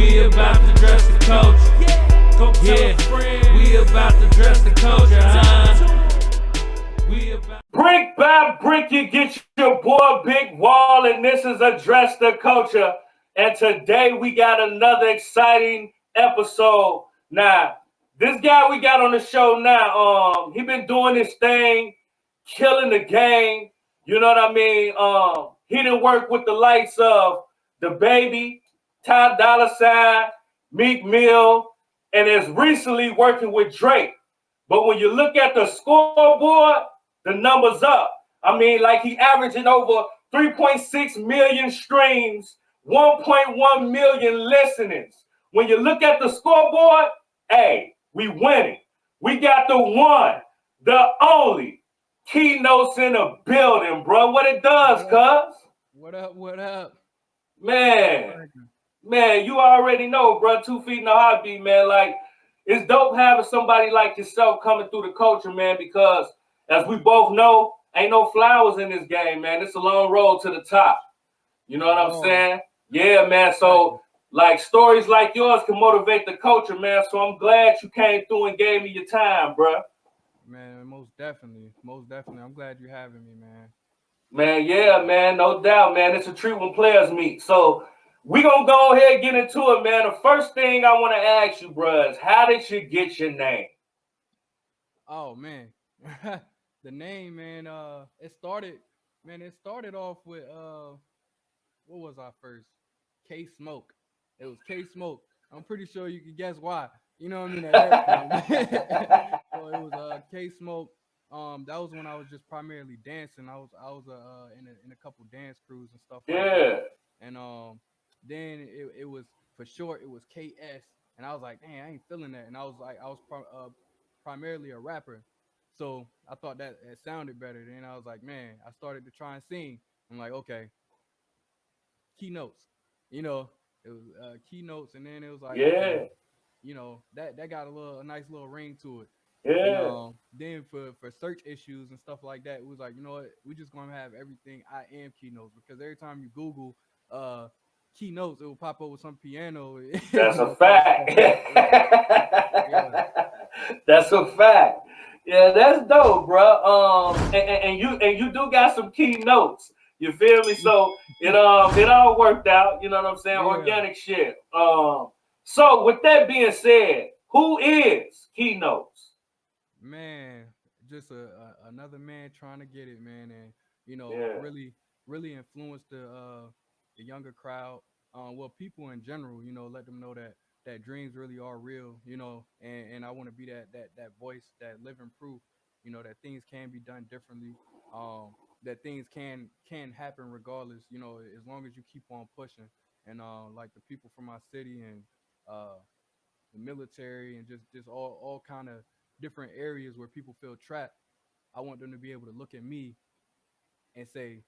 We about to dress the culture. Go tell a friend. We about to dress the culture, We about Brick by brick, you get your boy Big Wall, and this is Address the Culture. And today we got another exciting episode. Now, this guy we got on the show now, he been doing his thing, killing the game. You know what I mean? He done work with the likes of the Baby, Ty Dolla $ign, Meek Mill, and is recently working with Drake. But when you look at the scoreboard, the numbers up. I mean, like he averaging over 3.6 million streams, 1.1 million listenings. When you look at the scoreboard, hey, we winning. We got the one, the only Keynotes in the building, bro. What it does, cuz? What up? What up? Man, you already know, bro. 2 feet in a heartbeat, man. Like, it's dope having somebody like yourself coming through the culture, man, because as we both know, ain't no flowers in this game, man. It's a long road to the top. You know what I'm saying? Yeah, man. So, like, stories like yours can motivate the culture, man. So I'm glad you came through and gave me your time, bro. Man, most definitely. Most definitely. I'm glad you're having me, man. Man, yeah, man. No doubt, man. It's a treat when players meet. So we gonna go ahead and get into it, man. The first thing I want to ask you, bro, is how did you get your name? Oh, man. The name, man, it started off with what was our first? K Smoke. It was K Smoke. I'm pretty sure you can guess why. You know what I mean? At that time. So it was K Smoke. That was when I was just primarily dancing. I was in a couple dance crews and stuff like that. And then it was for short, it was KS. And I was like, dang, I ain't feeling that. And I was primarily a rapper. So I thought that it sounded better. Then I was like, man, I started to try and sing. I'm like, okay, Keynotes. You know, it was Keynotes, and then it was like, okay, you know, that got a nice little ring to it. Yeah. And then for search issues and stuff like that, it was like, you know what, we just gonna have everything I am Keynotes, because every time you Google Keynotes, it will pop up with some piano. That's a fact. That's a fact. Yeah, that's dope, bro. And you do got some keynotes. You feel me? So it all worked out. You know what I'm saying? Yeah. Organic shit. So with that being said, who is Keynotes? Man, just another man trying to get it, man, and you know, really influence the younger crowd. Well, people in general, you know, let them know that dreams really are real, you know, and I want to be that voice, that living proof, you know, that things can be done differently, that things can happen regardless, you know, as long as you keep on pushing. And like the people from my city and the military and just all kind of different areas where people feel trapped, I want them to be able to look at me and say,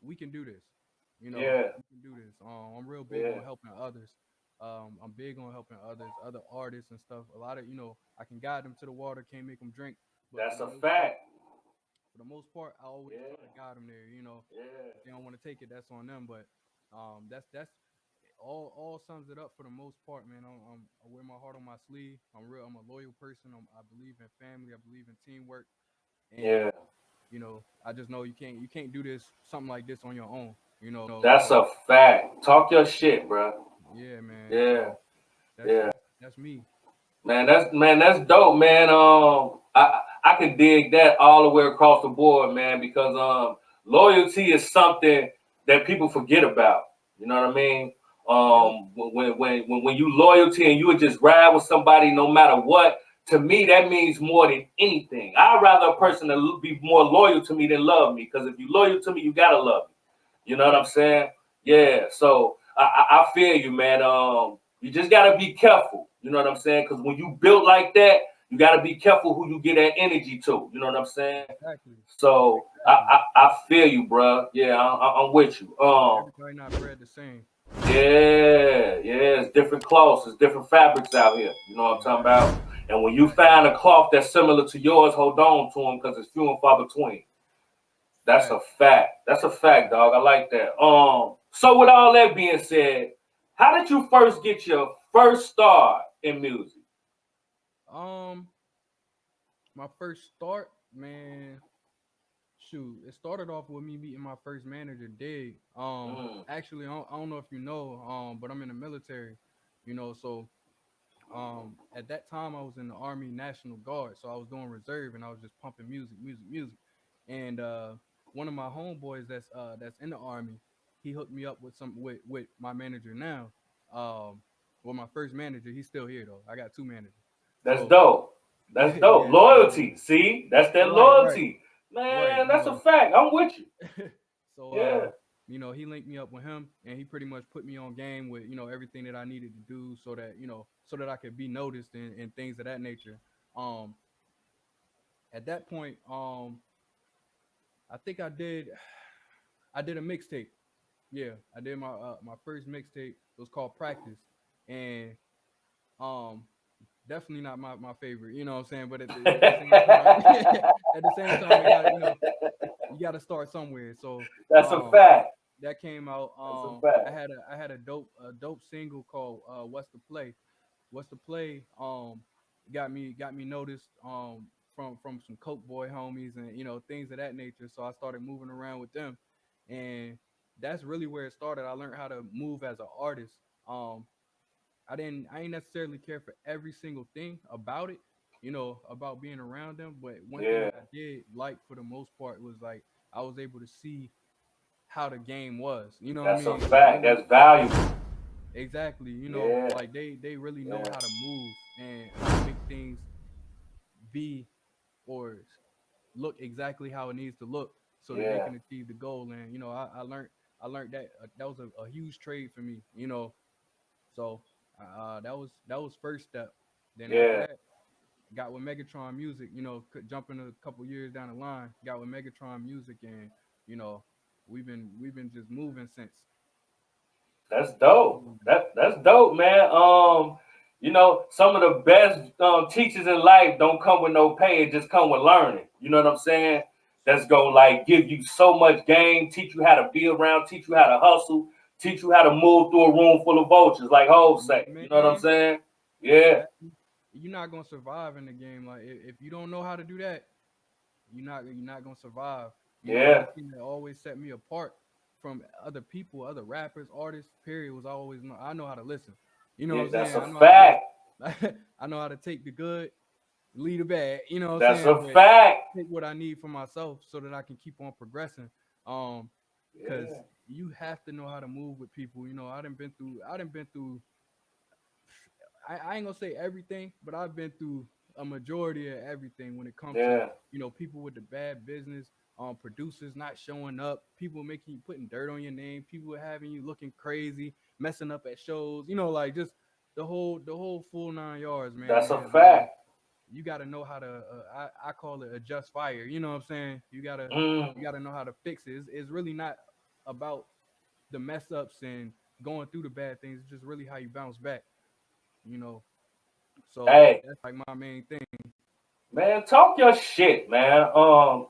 we can do this. You know, we can do this. I'm real big on helping others. I'm big on helping others, other artists and stuff. A lot of, you know, I can guide them to the water, can't make them drink. But that's a fact. For the most part, I always try to guide them there. You know, if they don't want to take it, that's on them. But that's all sums it up for the most part, man. I wear my heart on my sleeve. I'm a loyal person. I believe in family. I believe in teamwork. And, you know, I just know you can't do something like this on your own. You know, that's a fact. Talk your shit, bro. Yeah, man. So, that's me. Man, that's dope, man. I can dig that all the way across the board, man, because loyalty is something that people forget about. You know what I mean? When you loyalty and you would just ride with somebody no matter what, to me that means more than anything. I'd rather a person to be more loyal to me than love me, because if you're loyal to me, you gotta love me. You know what I'm saying? Yeah. So I feel you, man. You just gotta be careful. You know what I'm saying? Because when you built like that, you gotta be careful who you get that energy to. You know what I'm saying? Exactly. So I feel you, bro. Yeah, I'm with you. Everybody not bred the same. Yeah, it's different cloths, it's different fabrics out here. You know what I'm talking about? And when you find a cloth that's similar to yours, hold on to them, because it's few and far between. That's a fact. That's a fact, dog. I like that. So with all that being said, How did you first get your first start in music? Um, my first start, man. Shoot, it started off with me meeting my first manager, Dig. Mm, Actually, I don't know if you know, but I'm in the military, so at that time I was in the Army National Guard, so I was doing reserve and I was just pumping music, music, music. And one of my homeboys that's in the Army, he hooked me up with with my manager now. Well, my first manager, he's still here though. I got two managers. that's So dope. That's dope. yeah, so Loyalty. See, that's that right, right, loyalty. right, Man, that's a fact. I'm with you. so Yeah, he linked me up with him and he pretty much put me on game with, everything that I needed to do so that, so that I could be noticed and things of that nature. Um at that point, I think I did a mixtape. Yeah, I did my first mixtape. It was called Practice. And um definitely not my favorite, you know what I'm saying? But at the same time, at the same time, it got, you got to start somewhere. So that's a um fact. that came out. That's a I fact. had a dope single called "What's the Play." What's the Play? Got me noticed from some Coke Boy homies and things of that nature. So I started moving around with them, and that's really where it started. I learned how to move as an artist. Um, I ain't necessarily care for every single thing about it, about being around them. But one thing Yeah, that I did like for the most part was like I was able to see how the game was. You know what I that's a mean? fact. Really, That's valuable. exactly. Yeah, Like they really know yeah, how to move and how to make things be or look exactly how it needs to look so that they yeah, can achieve the goal. And I learned that that was a huge trade for me. So that was first step. Then after yeah. that, got with Megatron Music. Jumping a couple years down the line, got with Megatron Music, and you know we've been just moving since. That's dope. That's dope, man. Some of the best teachers in life don't come with no pay; it just come with learning. You know what I'm saying? That's gonna like give you so much game, teach you how to be around, teach you how to hustle, teach you how to move through a room full of vultures, like Hov say. You know what I'm Man, saying? Yeah, exactly. You're not gonna survive in the game. Like if you don't know how to do that, you're not gonna survive. yeah, One thing that always set me apart from other people, other rappers, artists, period, was always I know how to listen. You know what yeah. I'm That's saying? a I know how to fact. listen. I know how to take the good, leave the bad. You know what I'm That's saying? a But fact. take what I need for myself so that I can keep on progressing. Um, because Yeah, you have to know how to move with people. I done been through I ain't gonna say everything, but I've been through a majority of everything when it comes to yeah. people with the bad business, producers not showing up, people making you putting dirt on your name, people having you looking crazy, messing up at shows, like just the whole full 9 yards, man. That's a And fact. you got to know how to I call it adjust fire. You know what I'm saying? You gotta Mm. you gotta know how to fix it. It's really not about the mess ups and going through the bad things. It's just really how you bounce back. You know, so Hey, that's like my main thing. man, talk your shit, man.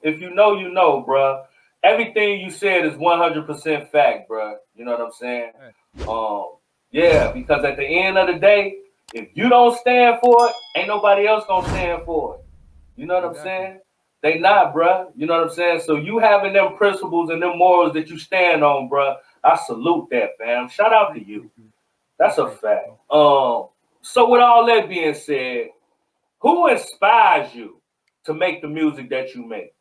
If you know, you know, bruh. Everything you said is 100% fact, bruh. You know what I'm saying? Right. Um, yeah, because at the end of the day, if you don't stand for it, ain't nobody else gonna stand for it. You know what I'm Exactly. saying? They Exactly. not, bruh. You know what I'm saying? So you having them principles and them morals that you stand on, bruh. I salute that, fam. Shout out to you. Appreciate you. That's a Appreciate you, fact. bro. So with all that being said, who inspires you to make the music that you make?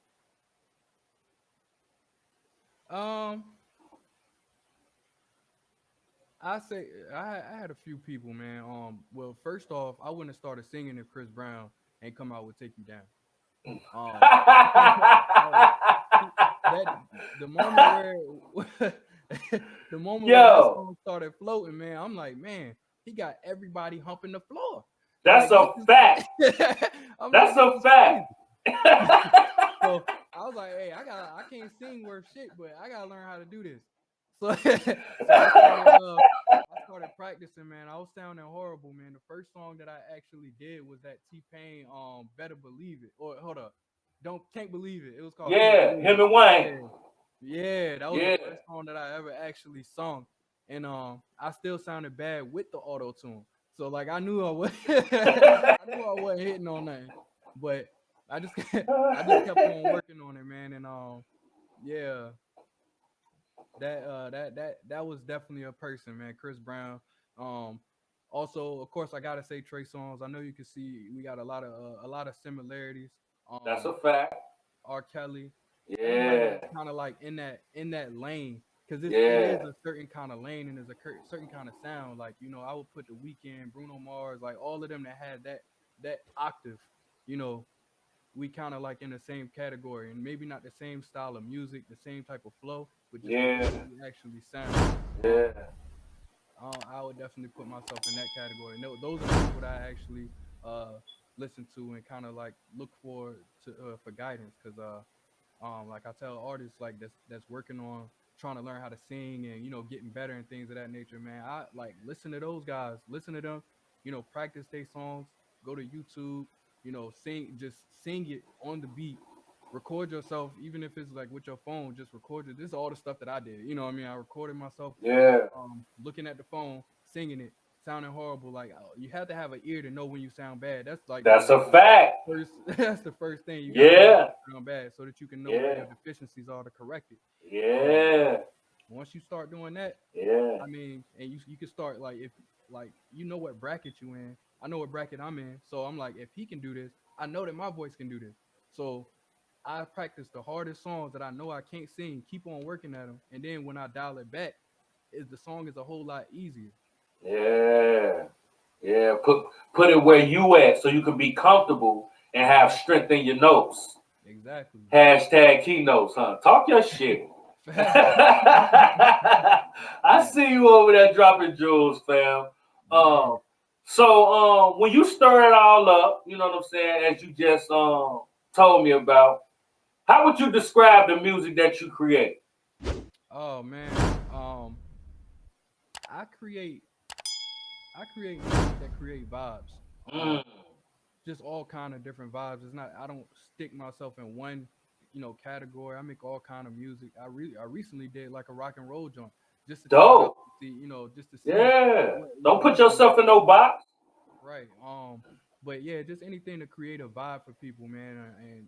Um, I say I had a few people, man. Well, first off, I wouldn't have started singing if Chris Brown ain't come out with "Take You Down." Um, like that the moment where the moment where that Yo, song started floating, man, I'm like, man, he got everybody humping the floor. that's Like this a fact. is, I'm like, That's this a is fact. crazy. So I was like, hey, I can't sing worth shit, but I gotta learn how to do this. So so I started practicing, man. I was sounding horrible, man. The first song that I actually did was that T-Pain Better Believe It. Or hold up. Don't Can't Believe It. It was called Can't Yeah, Believe him It. and Wayne. Yeah. Yeah, that was the Yeah, first song that I ever actually sung. and I still sounded bad with the auto tune. So like I knew I was I knew I wasn't hitting on nothing, but I just I just kept on working on it, man, and yeah, that was definitely a person, man. Chris Brown. Um, Also, of course, I gotta say Trey Songz. I know you can see we got a lot of similarities. That's a Um, fact. R. Kelly, everybody Yeah, that's kind of like in that lane, because it is yeah, a certain kind of lane and there's a certain kind of sound. Like I would put The Weeknd, Bruno Mars, like all of them that had that octave. You know, we kind of like in the same category, and maybe not the same style of music, the same type of flow, but just the way yeah, we actually sound. yeah, I would definitely put myself in that category. No, those are the people that I actually uh listen to and kind of like look for guidance, because like I tell artists like that's working on trying to learn how to sing and getting better and things of that nature, man. I like listen to those guys, listen to them, practice their songs, go to YouTube, just sing it on the beat, record yourself, even if it's like with your phone, just record it. This is all the stuff that I did. You know what I mean? I recorded myself yeah. looking at the phone, singing it, sounding horrible. Like you have to have an ear to know when you sound bad. That's like That's a fact. first that's the first thing. You got to know when Yeah, you sound bad so that you can know where yeah, your deficiencies are to correct it. um yeah, Once you start doing that, yeah. I mean, and you can start like, if like what bracket you in. I know what bracket I'm in, so I'm like, if he can do this, I know that my voice can do this. So I practice the hardest songs that I know I can't sing, keep on working at them, and then when I dial it back, is the song is a whole lot easier. Yeah, yeah. Put it where you at so you can be comfortable and have Exactly. strength in your notes. Exactly. Hashtag keynotes, huh? Talk your shit. Facts. I see you over there dropping jewels, fam. Word. Um, so when you stir it all up, you know what I'm saying, as you just told me about, how would you describe the music that you create? Oh man. I create I create music that create vibes. Um, Mm, just all kind of different vibes. It's not I don't stick myself in one, category. I make all kind of music. I recently did like a rock and roll joint just to test out dope. to see, just to see Yeah. what Don't put people yourself in no box. right. But yeah, just anything to create a vibe for people, man. And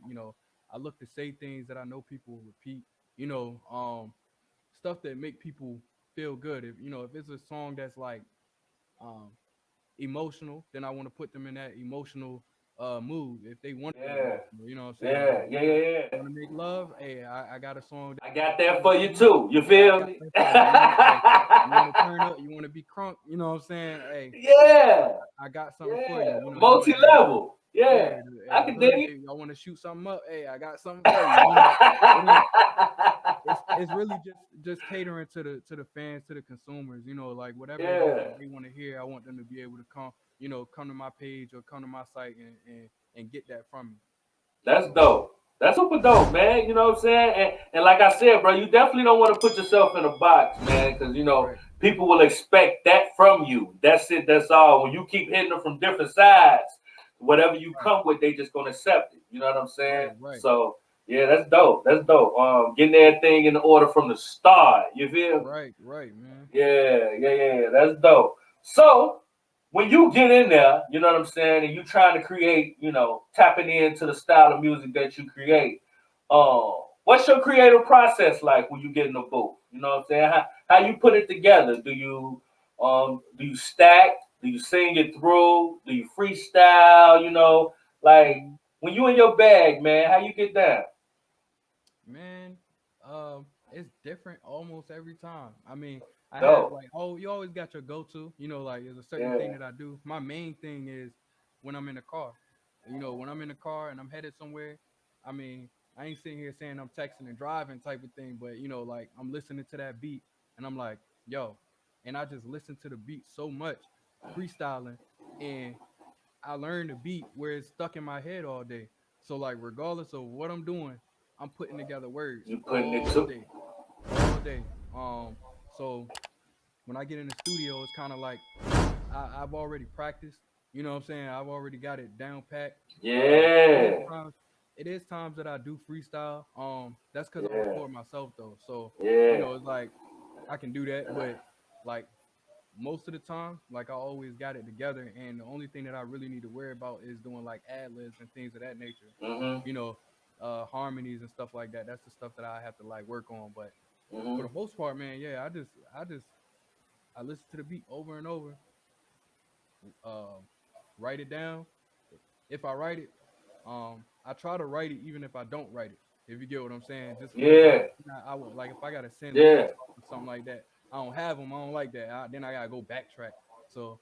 I look to say things that I know people will repeat. You know, stuff that make people feel good. If it's a song that's like um emotional, then I want to put them in that emotional mood. If they want to be Yeah. emotional, you know what I'm saying? If they Yeah. Yeah. Yeah. Yeah. want to make love, hey, I got a song I that got you that know for what you I mean? too. You Yeah, I feel got me? that for you. Hey, you want to turn up, you want to be crunk, you know what I'm saying? Hey, Yeah. I got something for Yeah. you. Multi Hey, level. yeah, Yeah. I the can dig hood, it. y'all want to shoot something up? Hey, I got something for you. It ain't. It's really just catering to the fans, to the consumers. Like whatever it is that Yeah. they want to hear, I want them to be able to come to my page or come to my site and get that from me. That's dope. That's super dope, man. You know what I'm saying? And like I said, bro, you definitely don't want to put yourself in a box, man, because Right, people will expect that from you. That's it. That's all. When you keep hitting them from different sides, whatever you right, come with, they just gonna accept it. You know what I'm saying? right, right, So yeah, that's dope. That's dope. Getting everything in order from the start. You feel me? right, man. Yeah, yeah, yeah, yeah. That's dope. So when you get in there, you know what I'm saying, and you trying to create, tapping into the style of music that you create. What's your creative process like when you get in the booth? You know what I'm saying? How you put it together? Do you stack? Do you sing it through? Do you freestyle? Like Mhm. when you in your bag, man, how you get down? Man, it's different almost every time. I mean, I have Dope. like, oh, you always got your go-to. Like there's a certain thing Yeah. that I do. My main thing is when I'm in the car. When I'm in the car and I'm headed somewhere. I mean, I ain't sitting here saying I'm texting and driving type of thing, but like I'm listening to that beat and I'm like, yo, and I just listen to the beat so much, freestyling, and I learned the beat where it's stuck in my head all day. So like regardless of what I'm doing, I'm putting together words You putting it all to day, all day. So when I get in the studio, it's kind of like I've already practiced. You know what I'm saying? I've already got it down pat. It is Yeah. times, that I do freestyle. That's because I Yeah. record myself though. So Yeah. it's like I can do that, but like most of the time, like I always got it together, and the only thing that I really need to worry about is doing like ad libs and things of that nature. Mm-hmm. You know, harmonies and stuff like that. That's the stuff that I have to like work on. But for Mm-hmm. the most part, man, yeah, I listen to the beat over and over, uh, write it down. If I write it, I try to write it even if I don't write it. If you get what I'm saying, just because like Yeah. I would like if I gotta send Yeah. lyrics off or something like that, I don't have them. I don't like that. Then I gotta go backtrack. So,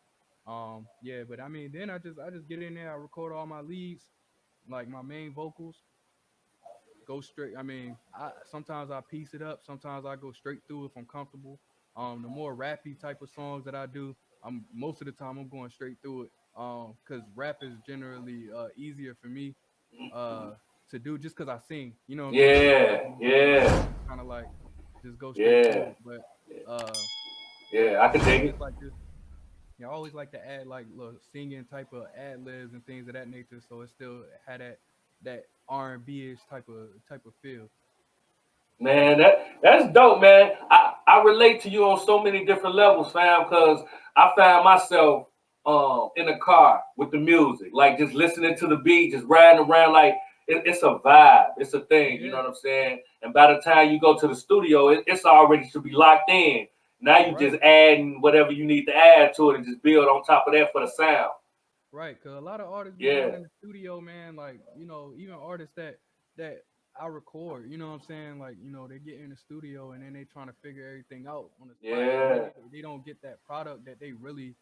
yeah, but I mean, then I just get in there. I record all my leads, like my main vocals, go straight. I mean, I sometimes I piece it up. Sometimes I go straight through if I'm comfortable. The more rappy type of songs that I do, I'm most of the time I'm going straight through it. Because rap is generally easier for me uh to do just because I sing. You know what I'm saying? So Yeah. Yeah. kind of like just go straight through Yeah. it. But uh, Yeah. I can I dig always it. like to I always like to add like little singing type of ad libs and things of that nature, so it still had that R&B ish type of feel. Man, that's dope, man. I relate to you on so many different levels, fam, because I found myself in the car with the music, like just listening to the beat, just riding around like it's a vibe. It's a thing, you know Yeah, what I'm saying? And by the time you go to the studio, it's already should be locked in. Now you right, just adding whatever you need to add to it and just build on top of that for the sound. right. Cause a lot of artists be Yeah, going in the studio, man. Like even artists that I record, you know what I'm saying? Like they get in the studio and then they trying to figure everything out on the spot, and then yeah, they don't get that product that they really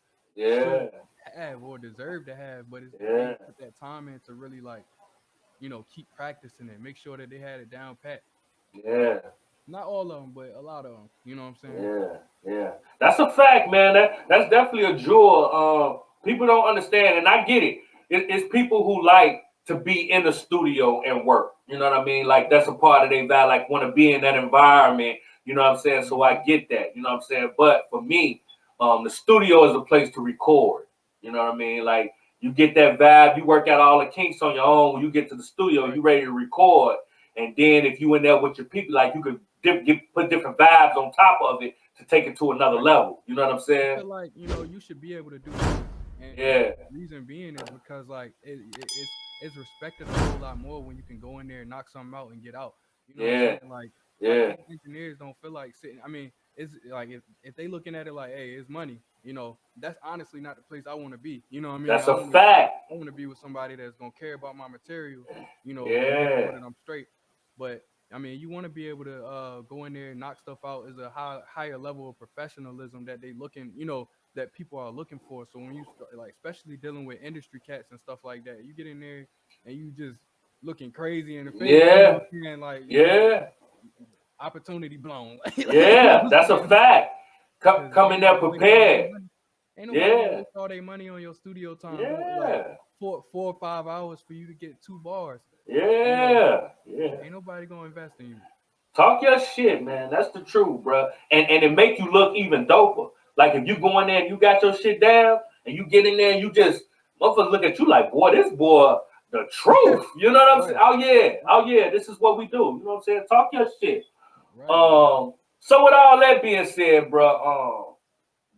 should yeah, have or deserve to have. But they yeah, ain't put that time in to really like keep practicing it, make sure that they had it down pat. yeah. Not all of them, but a lot of them. You know what I'm saying? Yeah, yeah, that's a fact, man. That's definitely a jewel. People don't understand, and I get it. It's people who like to be in the studio and work. You know what I mean? Like that's a part of their value. Like want to be in that environment. You know what I'm saying? So Hmm. I get that. You know what I'm saying? But for me, the studio is a place to record. You know what I mean? Like you get that vibe. You work out all the kinks on your own. When you get to the studio, Right. you ready to record. And then if you in there with your people, like you could put different vibes on top of it to take it to another Right. level. You know what I'm I saying? feel like you should be able to do both, and Yeah, reason being is because like it's respected a whole lot more when you can go in there and knock something out and get out. You know what I'm yeah, saying? Like yeah. these engineers don't feel like sitting. I mean, it's like if they looking at it like, hey, it's money. That's honestly not the place I want to be. You know what I mean? That's a fact. I want to be with somebody that's gonna care about my material. And make sure Yeah, that I'm straight. But I mean, you want to be able to go in there and knock stuff out is a higher level of professionalism that they looking, that people are looking for. So when you start, like, especially dealing with industry cats and stuff like that, you get in there and you just looking crazy in the face, yeah, what I'm saying? Like, yeah, opportunity blown. Like, yeah. That's a fact. because Come in there prepared. ain't nobody gonna Yeah, waste all their money on your studio time going like yeah, 4 or 5 hours for you to get 2 bars. You know, yeah, yeah. ain't nobody gonna invest in you. Talk your shit, man. That's the truth, bro. And it make you look even doper. Like if you go in there and you got your shit down and you get in there and you just motherfuckers look at you like, boy, this boy the truth. You know what I'm saying? Right, Oh yeah, right, oh yeah. This is what we do. You know what I'm saying? Talk your shit. right, man. So with all that being said, bro,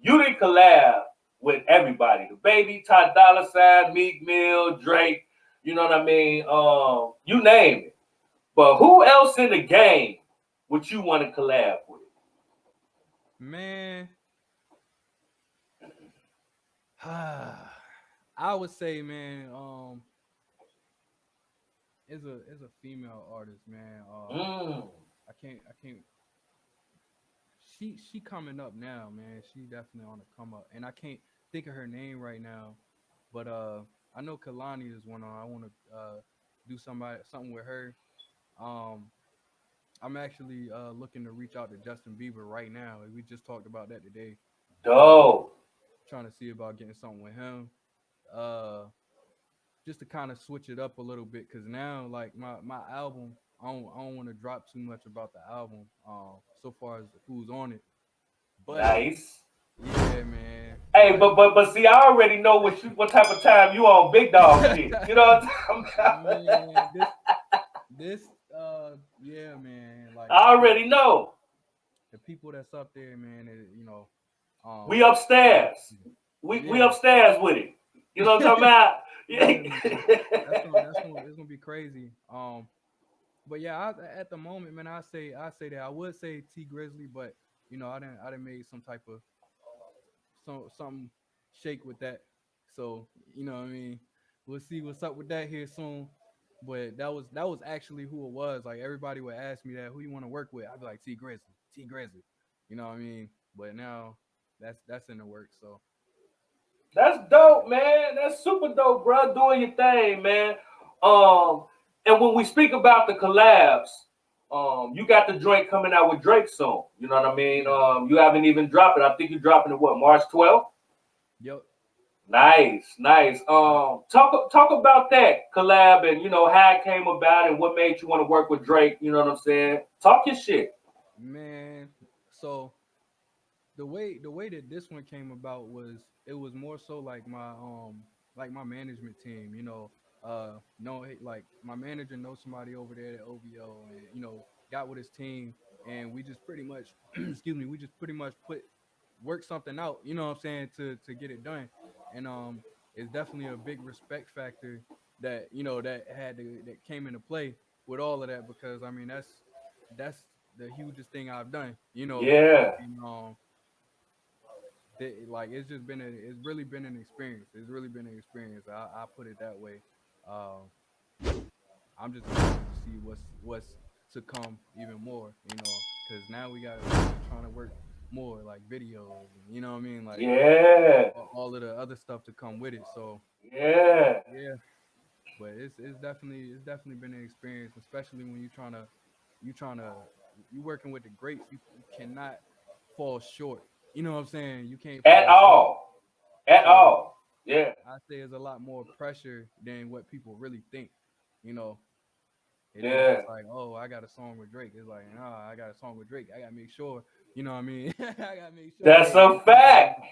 you did collab with everybody. The baby, Ty Dolla Sign, Meek Mill, Drake. You know what I mean? You name it. But who else in the game would you want to collab with? Man, I would say, man, is a female artist, man. Mm, I can't. She coming up now, man. She definitely on the come up, and I can't think of her name right now, but I know Kalani is one on. I want to do something with her. Um, I'm actually looking to reach out to Justin Bieber right now. We just talked about that today. Um, dope. trying to see about getting something with him. Uh, just to kind of switch it up a little bit, because now like my album, I don't want to drop too much about the album. So far as who's on it, but Nice. yeah, man. Hey, but see, I already know what type of time you on big dog shit. You know what I'm talking about? Man, this yeah, man. Like I already know. the people that's up there, man. We upstairs. We upstairs with it. You know what I'm talking about? It's gonna be crazy. But yeah, at the moment, man, I say that I would say T Grizzly, but you know, I didn't make some type of something shake with that. So you know what I mean. We'll see what's up with that here soon. But that was actually who it was. Like everybody would ask me that, who you want to work with? I'd be like T Grizzly, T Grizzly. You know what I mean? But now that's in the works. So that's dope, man. That's super dope, bro. Doing your thing, man. And when we speak about the collabs, you got the joint coming out with Drake soon. You know what I mean? You haven't even dropped it. I think you're dropping it March 12th? Yep. Nice. Talk about that collab and you know how it came about and what made you want to work with Drake. You know what I'm saying? Talk your shit, man. So the way that this one came about was it was more so like my management team. You know, like my manager knows somebody over there at OVO, and you know got with his team, and we just pretty much we just pretty much work something out. You know what I'm saying to get it done. And it's definitely a big respect factor that you know that came into play with all of that, because I mean that's the hugest thing I've done, you know. Yeah. And, like it's really been an experience. It's really been an experience. I put it that way. I'm just excited to see what's to come even more, you know, because now we're trying to work more like videos, and, you know what I mean, like all of the other stuff to come with it. So yeah, but it's definitely been an experience, especially when you working with the greats. You cannot fall short. You know what I'm saying? You can't at all. Yeah, I say there's a lot more pressure than what people really think. You know. It's like, oh, I got a song with Drake. It's like, nah, I got a song with Drake. I gotta make sure. You know what I mean? I gotta make sure. That's a fact.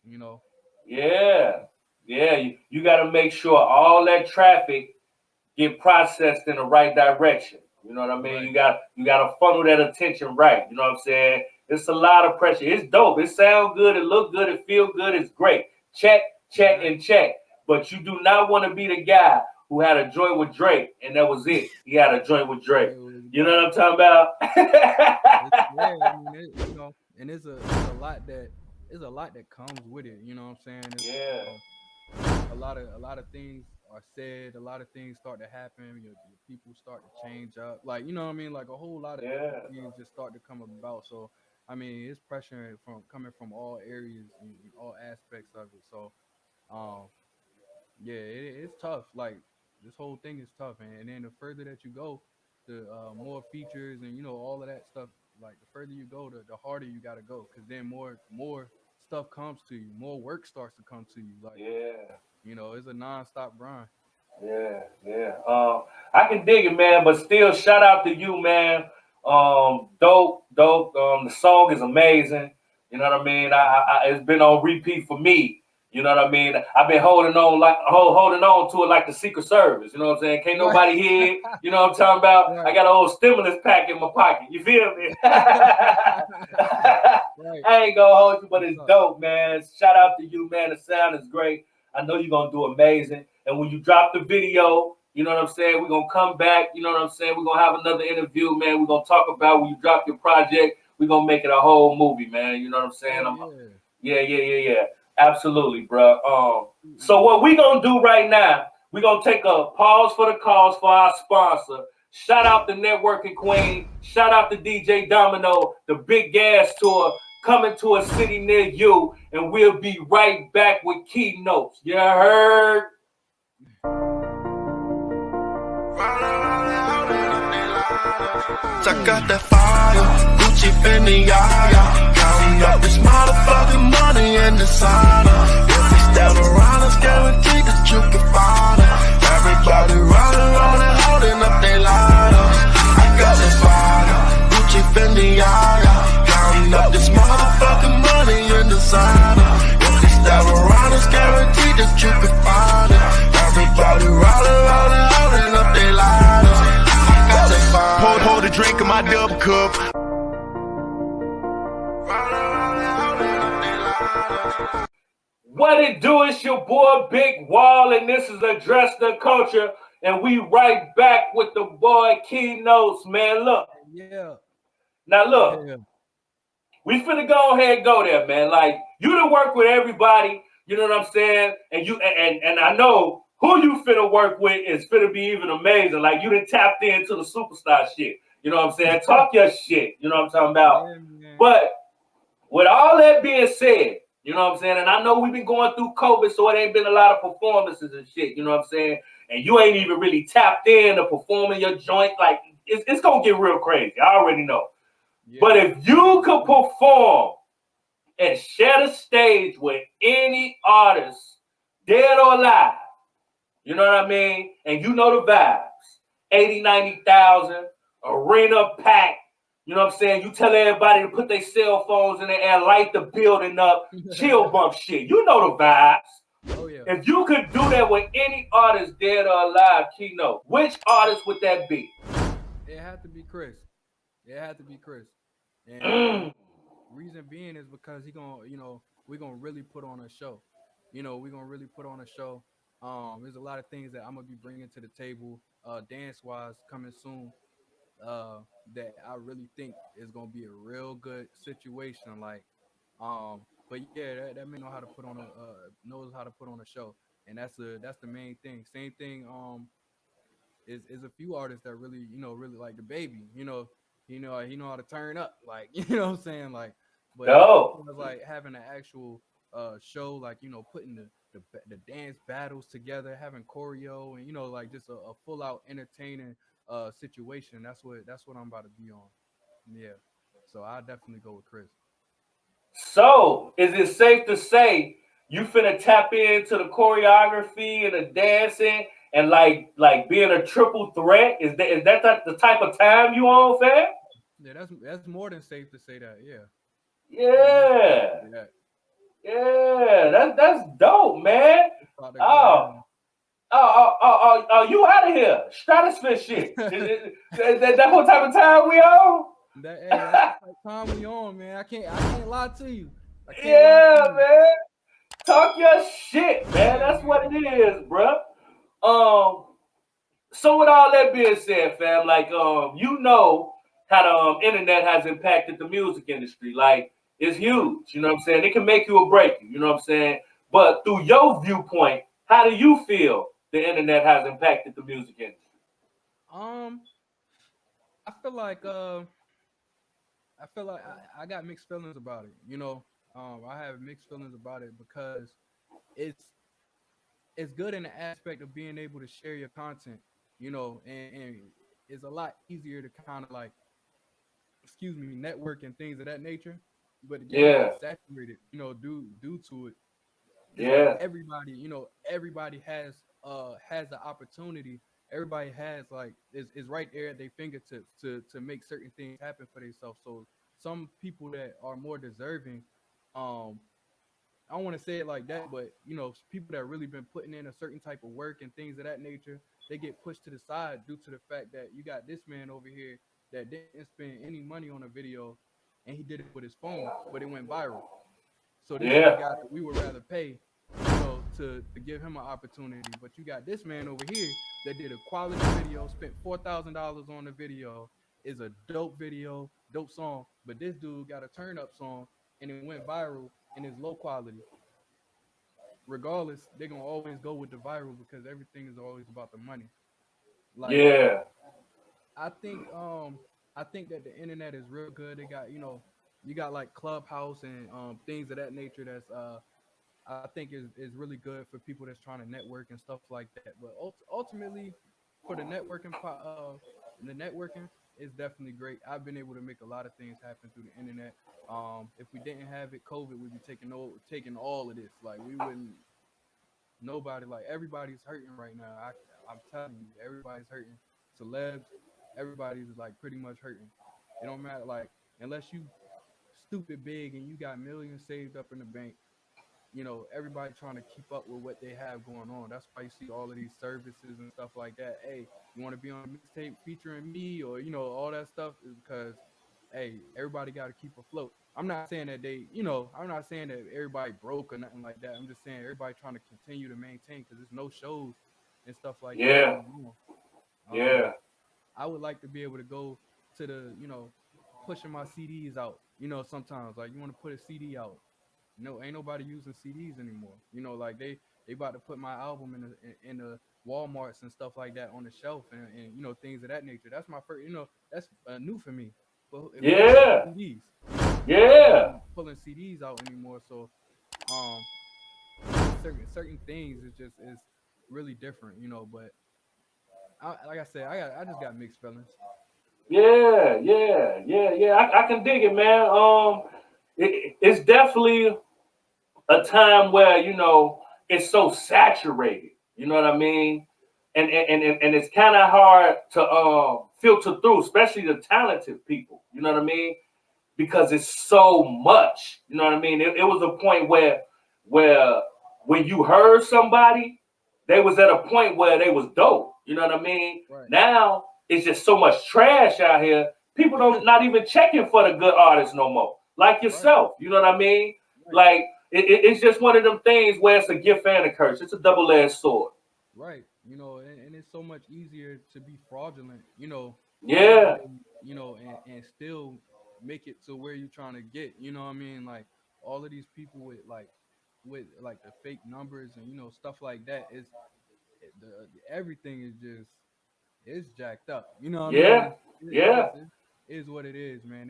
You know. Yeah. You got to make sure all that traffic get processed in the right direction. You know what I mean? Right. You got to funnel that attention right. You know what I'm saying? It's a lot of pressure. It's dope. It sounds good. It look good. It feel good. It's great. Check, and check. But you do not want to be the guy who had a joint with Drake, and that was it. He had a joint with Drake. You know what I'm talking about? I mean, you know, and there's a lot that comes with it. You know what I'm saying? A lot of things are said. A lot of things start to happen. Your people start to change up. Like, you know what I mean? Like a whole lot of things just start to come about. So, I mean, it's pressure coming from all areas and all aspects of it. So, yeah, it's tough. Like, this whole thing is tough, and then the further that you go, the more features and you know all of that stuff. Like the further you go, the harder you gotta go, because then more stuff comes to you, more work starts to come to you. Like you know, it's a nonstop grind. Yeah. I can dig it, man, but still, shout out to you, man. Dope. The song is amazing. You know what I mean? It's been on repeat for me. You know what I mean? I've been holding on to it like the Secret Service. You know what I'm saying? Can't nobody hear it. You know what I'm talking about? Right. I got an old stimulus pack in my pocket. You feel me? I ain't gonna hold you, but it's dope, man. Shout out to you, man. The sound is great. I know you're gonna do amazing. And when you drop the video, you know what I'm saying? We're gonna come back. You know what I'm saying? We're gonna have another interview, man. We're gonna talk about when you drop your project. We're gonna make it a whole movie, man. You know what I'm saying? Yeah. Absolutely, bro. So what we gonna do right now, we're gonna take a pause for the cause for our sponsor. Shout out the Networking Queen. Shout out to DJ Domino, the Big Gas Tour coming to a city near you. And we'll be right back with Keynotes. You heard? I got that fire, Gucci, Fendi, counting up this motherfucking money and designer. If we stand around us, guaranteed that you can find us. Everybody running, holding up their lighters. I got that fire, Gucci, Fendi, counting up this motherfucking money and designer. If we stand around us, guaranteed that you can find us. Everybody rolling, holding up their lighters. Pour the drink in my double cup. What it do? It's your boy Big Wall, and this is Address the Culture, and we right back with the boy Keynotes, man. Look, Yeah. now look, Yeah. we finna go ahead and go there, man. Like you done work with everybody, you know what I'm saying? And and I know who you finna work with is finna be even amazing. Like you done tapped into the superstar shit. You know what I'm saying? Talk your shit. You know what I'm talking about? Yeah, man. But with all that being said, you know what I'm saying? And I know we've been going through COVID, so it ain't been a lot of performances and shit, you know what I'm saying? And you ain't even really tapped in to performing your joint. Like, it's going to get real crazy. I already know. Yeah. But if you could perform and share the stage with any artist, dead or alive, you know what I mean? And you know the vibes. 80, 90,000, arena packed. You know what I'm saying? You tell everybody to put their cell phones in the air, light the building up, chill bump shit. You know the vibes. Oh yeah. If you could do that with any artist, dead or alive, Keynote, which artist would that be? It had to be Chris. It had to be Chris. And Mm. reason being is because he gonna, we're gonna really put on a show. We're gonna really put on a show. There's a lot of things that I'm gonna be bringing to the table, dance wise, coming soon. Uh, that I really think is gonna be a real good situation. But yeah, that man knows how to put on a show, and that's the main thing. Same thing. Is a few artists that really really like the baby. He know how to turn up. Like you know what I'm saying. Like, but as No. far as like having an actual show, like putting the dance battles together, having choreo, and like just a full out entertaining situation. That's what I'm about to be on. Yeah. So I definitely go with Chris. So, is it safe to say you finna tap into the choreography and the dancing and like being a triple threat? Is that the type of time you on, fam? Yeah, that's more than safe to say that. Yeah, that's more than safe to Yeah, say that. yeah, that's dope, man. It's about to go Oh, down. you out of here? Stratosphere shit. That what type of time we on? That's the type of time we on, man. I can't lie to you. I can't lie to Yeah, you. man. Talk your shit, man. Yeah, That's what man. it is, bruh. Um, so with all that being said, fam, like you know how the internet has impacted the music industry. Like it's Yeah. huge. You know what I'm saying? It can make you or break you. You know what I'm saying? But through your viewpoint, how do you feel the internet has impacted the music industry? Um, I feel like I got mixed feelings about it. I have mixed feelings about it because it's it's good in the aspect of being able to share your content. And it's a lot easier to kind of like, excuse me, network and things of that nature. But it can Yeah, get saturated, due to it. It's like yeah, everybody has the opportunity. Everybody has like is right there at their fingertips to make certain things happen for themselves. So some people that are more deserving, um, I don't want to say it like that, but people that really been putting in a certain type of work and things of that nature, they get pushed to the side due to the fact that you got this man over here that didn't spend any money on a video, and he did it with his phone, but it went viral. So this is the yeah, guy that we would rather pay, to give him an opportunity. But you got this man over here that did a quality video, spent $4,000 on the video, is a dope video, dope song. But this dude got a turn up song and it went viral and it's low quality. Regardless, they're gonna always go with the viral because everything is always about the money. Like yeah, I think I think that the internet is real good. They got you got like Clubhouse and things of that nature that's I think is really good for people that's trying to network and stuff like that. But ultimately, for the networking is definitely great. I've been able to make a lot of things happen through the internet. If we didn't have it, COVID would be taking all of this. Like we wouldn't. Nobody like everybody's hurting right now. I'm telling you, everybody's hurting. Celebs, everybody's like pretty much hurting. It don't matter like unless you stupid big and you got millions saved up in the bank, everybody trying to keep up with what they have going on. That's why you see all of these services and stuff like that. Hey, you want to be on a mixtape featuring me, or all that stuff is because, hey, everybody got to keep afloat. I'm not saying that they, I'm not saying that everybody broke or nothing like that. I'm just saying everybody trying to continue to maintain because there's no shows and stuff like that Yeah, going on. yeah, I would like to be able to go to the, pushing my CDs out. Sometimes like you want to put a CD out. No, ain't nobody using CDs anymore. Like they about to put my album in the WalMarts and stuff like that on the shelf and things of that nature. That's my first. That's new for me. But who pulling yeah, CDs? Nobody yeah. really pulling CDs out anymore. So um, it's just certain things. Is really different. But like I said, I just got mixed feelings. Yeah, yeah, yeah, yeah. I can dig it, man. It's definitely a time where it's so saturated. You know what I mean? And it's kind of hard to filter through, especially the talented people. You know what I mean? Because it's so much. You know what I mean? It was a point where when you heard somebody, they was at a point where they was dope. You know what I mean? Right. Now it's just so much trash out here. People don't not even checking for the good artists no more. Like Right. yourself. You know what I mean? Right. Like it's just one of them things where it's a gift and a curse. It's a double-edged sword. Right. And it's so much easier to be fraudulent, Yeah, than, and still make it to where you're trying to get, what I mean? Like all of these people with the fake numbers and, stuff like that is the everything is just it's jacked up. You know what I mean? yeah, yeah, It is what it is, man.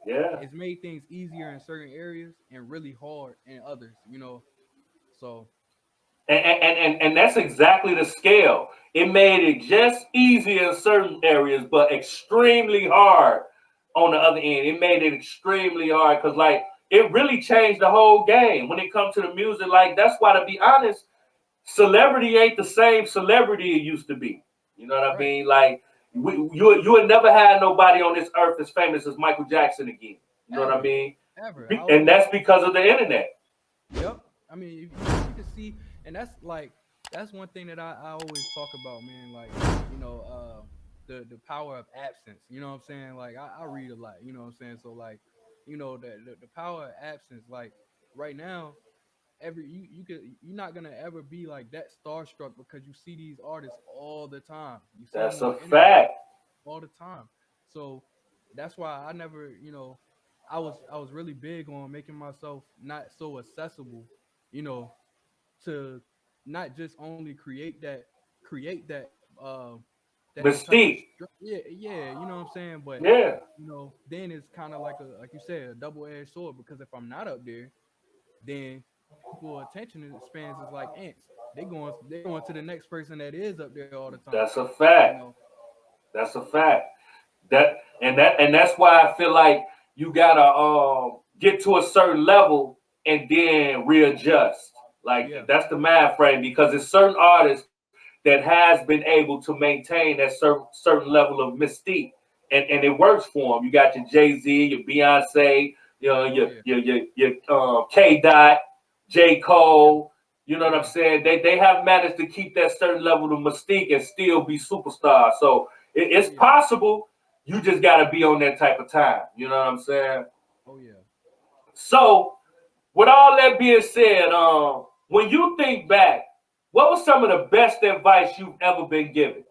yeah. It's made things easier in certain areas and really hard in others. So And that's exactly the scale. It made it just easy in certain areas, but extremely hard on the other end. It made it extremely hard because, like, it really changed the whole game when it comes to the music. Like, that's why, to be honest, celebrity ain't the same celebrity it used to be. You know what I right, mean? Like, you would never have nobody on this earth as famous as Michael Jackson again. You know what I ever, mean? ever. I And always that's because of the internet. Yep. I mean, if you can see, and that's one thing that I always talk about, man. Like, the power of absence. You know what I'm saying? Like, I read a lot. You know what I'm saying? So like, the power of absence. Like right now, you're not gonna ever be like that starstruck because you see these artists all the time. You see them That's on a the internet fact. all the time. So that's why I never, I was really big on making myself not so accessible, you know, to not just only create uh that type of Mystique. yeah, yeah, you know what I'm saying? But Yeah. then it's kind of like you said, a double-edged sword because if I'm not up there, then people attention spans is like ants. They going to the next person that is up there all the time. That's a You fact. know, That's a fact. That's why I feel like you gotta get to a certain level and then readjust. Like yeah, that's the math frame because it's certain artists that has been able to maintain that certain level of mystique, and it works for them. You got your Jay Z, your Beyonce, oh yeah, your K Dot, J Cole. You know what I'm yeah, saying? They have managed to keep that certain level of mystique and still be superstars. So oh it's yeah, possible. You just got to be on that type of time. You know what I'm saying? oh yeah. So, with all that being said, when you think back, what was some of the best advice you've ever been given?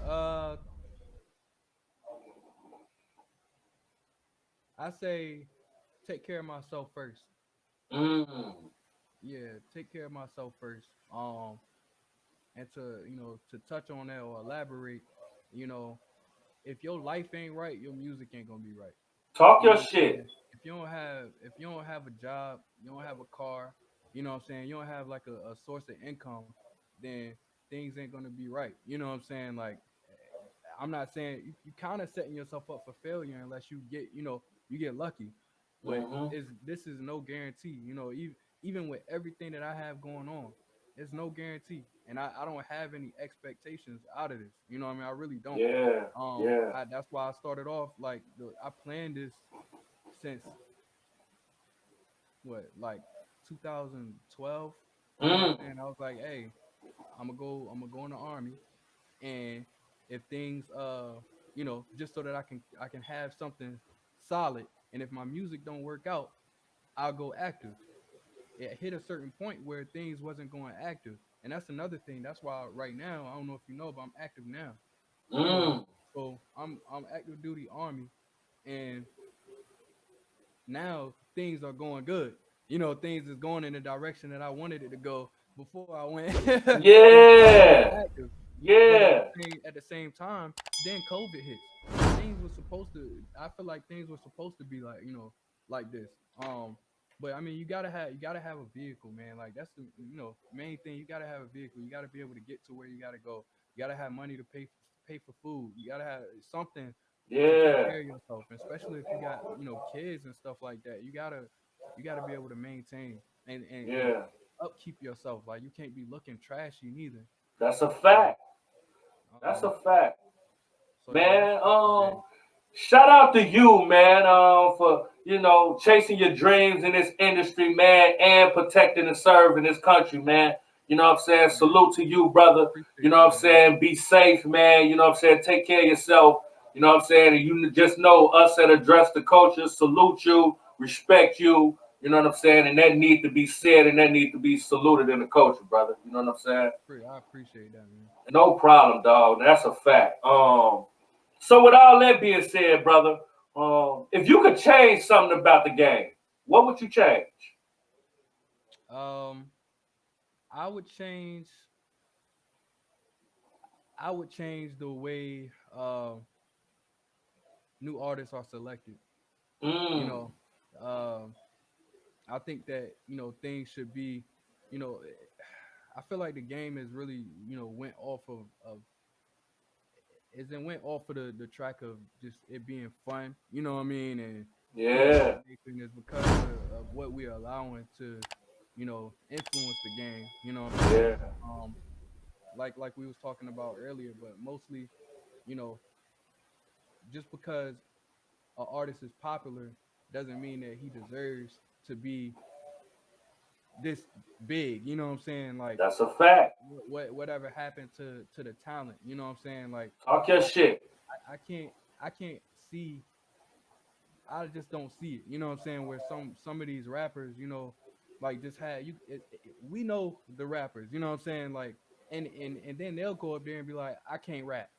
Um, uh, I say take care of myself first. Mm, Yeah, take care of myself first. And to touch on that or elaborate, you know, if your life ain't right, your music ain't gonna be right. talk You know your what I'm shit. saying? If you don't have a job, you don't have a car, you know what I'm saying, you don't have like a source of income, then things ain't gonna be right. You know what I'm saying? Like I'm not saying you kind of setting yourself up for failure unless you get lucky, but Hmm. is this is no guarantee. Even with everything that I have going on, it's no guarantee, and I don't have any expectations out of this. You know what I mean? I really don't. Yeah, yeah. That's why I started off like I planned this since what like 2012. You know what I'm Mm, saying? I was like, hey, I'm gonna go in the army, and if things just so that I can have something solid. And if my music don't work out, I'll go active. It hit a certain point where things wasn't going active, and that's another thing. That's why right now, I don't know if you know, but I'm active now. So I'm active duty army, and now things are going good. Things is going in the direction that I wanted it to go before I went Yeah. active. But Yeah. at the same time, then COVID hits. Things were supposed to. I feel like things were supposed to be like like this. But I mean, you gotta have a vehicle, man. Like that's the main thing. You gotta have a vehicle. You gotta be able to get to where you gotta go. You gotta have money to pay for food. You gotta have something to take Yeah. care of yourself, and especially if you got kids and stuff like that. You gotta be able to maintain and Yeah. upkeep yourself. Like you can't be looking trashy neither. That's a So fact. That's um a fact. so yeah, Man, man. shout out to you, man, for chasing your dreams in this industry, man, and protecting and serving this country, man. You know what I'm saying? Man, Salute to you, brother. You appreciate know you, what I'm man. saying? Be safe, man. You know what I'm saying? Take care of yourself. You know what I'm saying? And you just know us at Address the Culture, salute you, respect you. You know what I'm saying? And that need to be said and that need to be saluted in the culture, brother. You know what I'm saying? I appreciate that, man. No problem, dog. That's a fact. So with all that being said, brother, if you could change something about the game, what would you change? Um, I would change. I would change the way new artists are selected. You Mm, know, um, I think that things should be. You know, I feel like the game is really went off of is it went off of the track of just it being fun. You know what I mean? And things of yeah, that nature. And it's because of what we are allowing to influence the game. You know what I'm saying? yeah, Um, like we was talking about earlier, but mostly, you know, just because an artist is popular doesn't mean that he deserves to be this big. You know what I'm saying? Like that's a fact. whatever happened to the talent. You know what I'm saying? Like Talk your I can't shit. I can't see. I just don't see it. You know what I'm saying? Where some of these rappers, like just had we know the rappers. You know what I'm saying? Like and then they'll go up there and be like, I can't rap.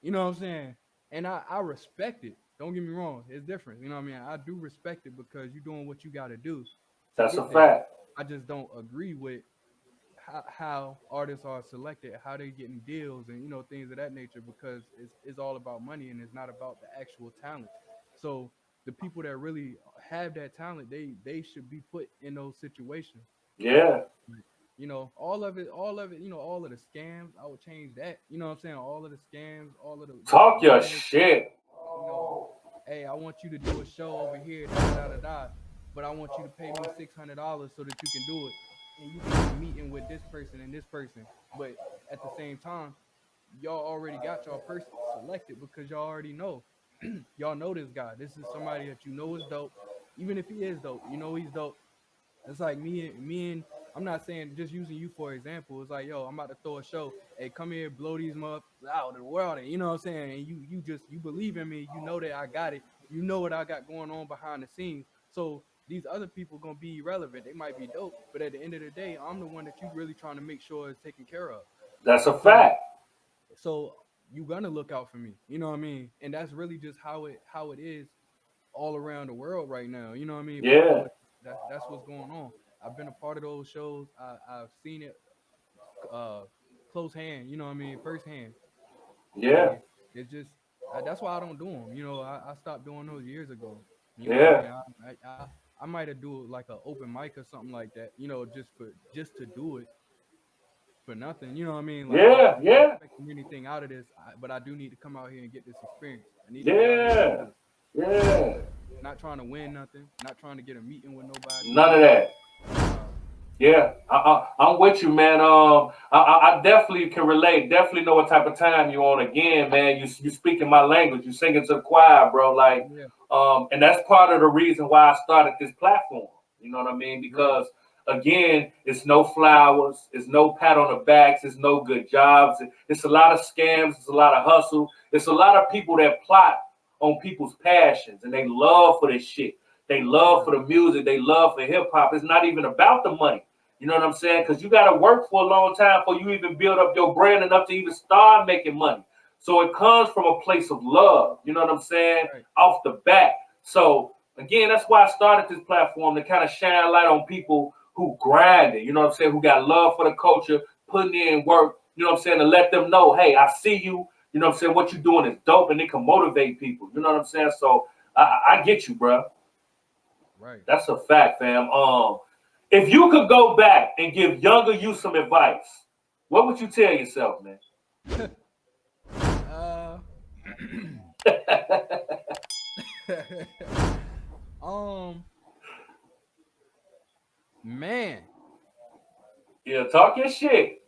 You know what I'm saying? And I respect it. Don't get me wrong. It's different. You know what I mean? I do respect it because you're doing what you got to do to That's a get there. fact. I just don't agree with how artists are selected, how they getting deals, and things of that nature because it's all about money and it's not about the actual talent. So the people that really have that talent, they should be put in those situations. Yeah. All of it, all of the scams, I would change that. You know what I'm saying? All of the scams, all of the Talk your rumors, shit. you know, hey, I want you to do a show over here, da da da da da, but I want you to pay me $600 so that you can do it, and you can get a meeting with this person and this person. But at the same time, y'all already got y'all person selected because y'all already know, y'all know this guy. This is somebody that you know is dope. Even if he is dope, he's dope. It's like me and I'm not saying just using you for example. It's like, yo, I'm about to throw a show. Hey, come here, blow these motherfuckers out of the world. And you know what I'm saying? And you believe in me. You know that I got it. You know what I got going on behind the scenes. So these other people gonna be irrelevant. They might be dope, but at the end of the day, I'm the one that you really trying to make sure is taken care of. That's a So fact. so you gonna look out for me. You know what I mean? And that's really just how it is all around the world right now. You know what I mean? People Yeah. that's what's going on. I've been a part of those shows. I've seen it uh close hand. You know what I mean? Firsthand. Yeah. And it's just that's why I don't do them. I stopped doing those years ago. You know what I Yeah. mean? I might have do like an open mic or something like that. Just to do it for nothing. You know what I mean? Like Yeah. I'm not Yeah. expecting anything out of this, but I do need to come out here and get this experience. I need to get out here and Yeah. do it. Yeah. Not trying to win nothing, not trying to get a meeting with nobody. None of that. Nah. Yeah, I'm with you, man. I definitely can relate. Definitely know what type of time you on. Again, man, you speaking my language. You singing to the choir, bro. Like, Yeah, and that's part of the reason why I started this platform. You know what I mean? right. Because again, it's no flowers, it's no pat on the backs, it's no good jobs. It's a lot of scams, it's a lot of hustle. It's a lot of people that plot on people's passions and they love for this shit. They love for the music, they love for hip hop. It's not even about the money. You know what I'm saying? Because you got to work for a long time before you even build up your brand enough to even start making money. So it comes from a place of love. You know what I'm saying? Right. Off the bat. So again, that's why I started this platform to kind of shine light on people who grinded. You know what I'm saying? Who got love for the culture, putting in work. You know what I'm saying? To let them know, hey, I see you. You know what I'm saying? What you're doing is dope, and it can motivate people. You know what I'm saying? So I get you, bro. Right. That's a fact, fam. If you could go back and give younger you some advice, what would you tell yourself, man? uh, um, man, Yeah, talk your shit.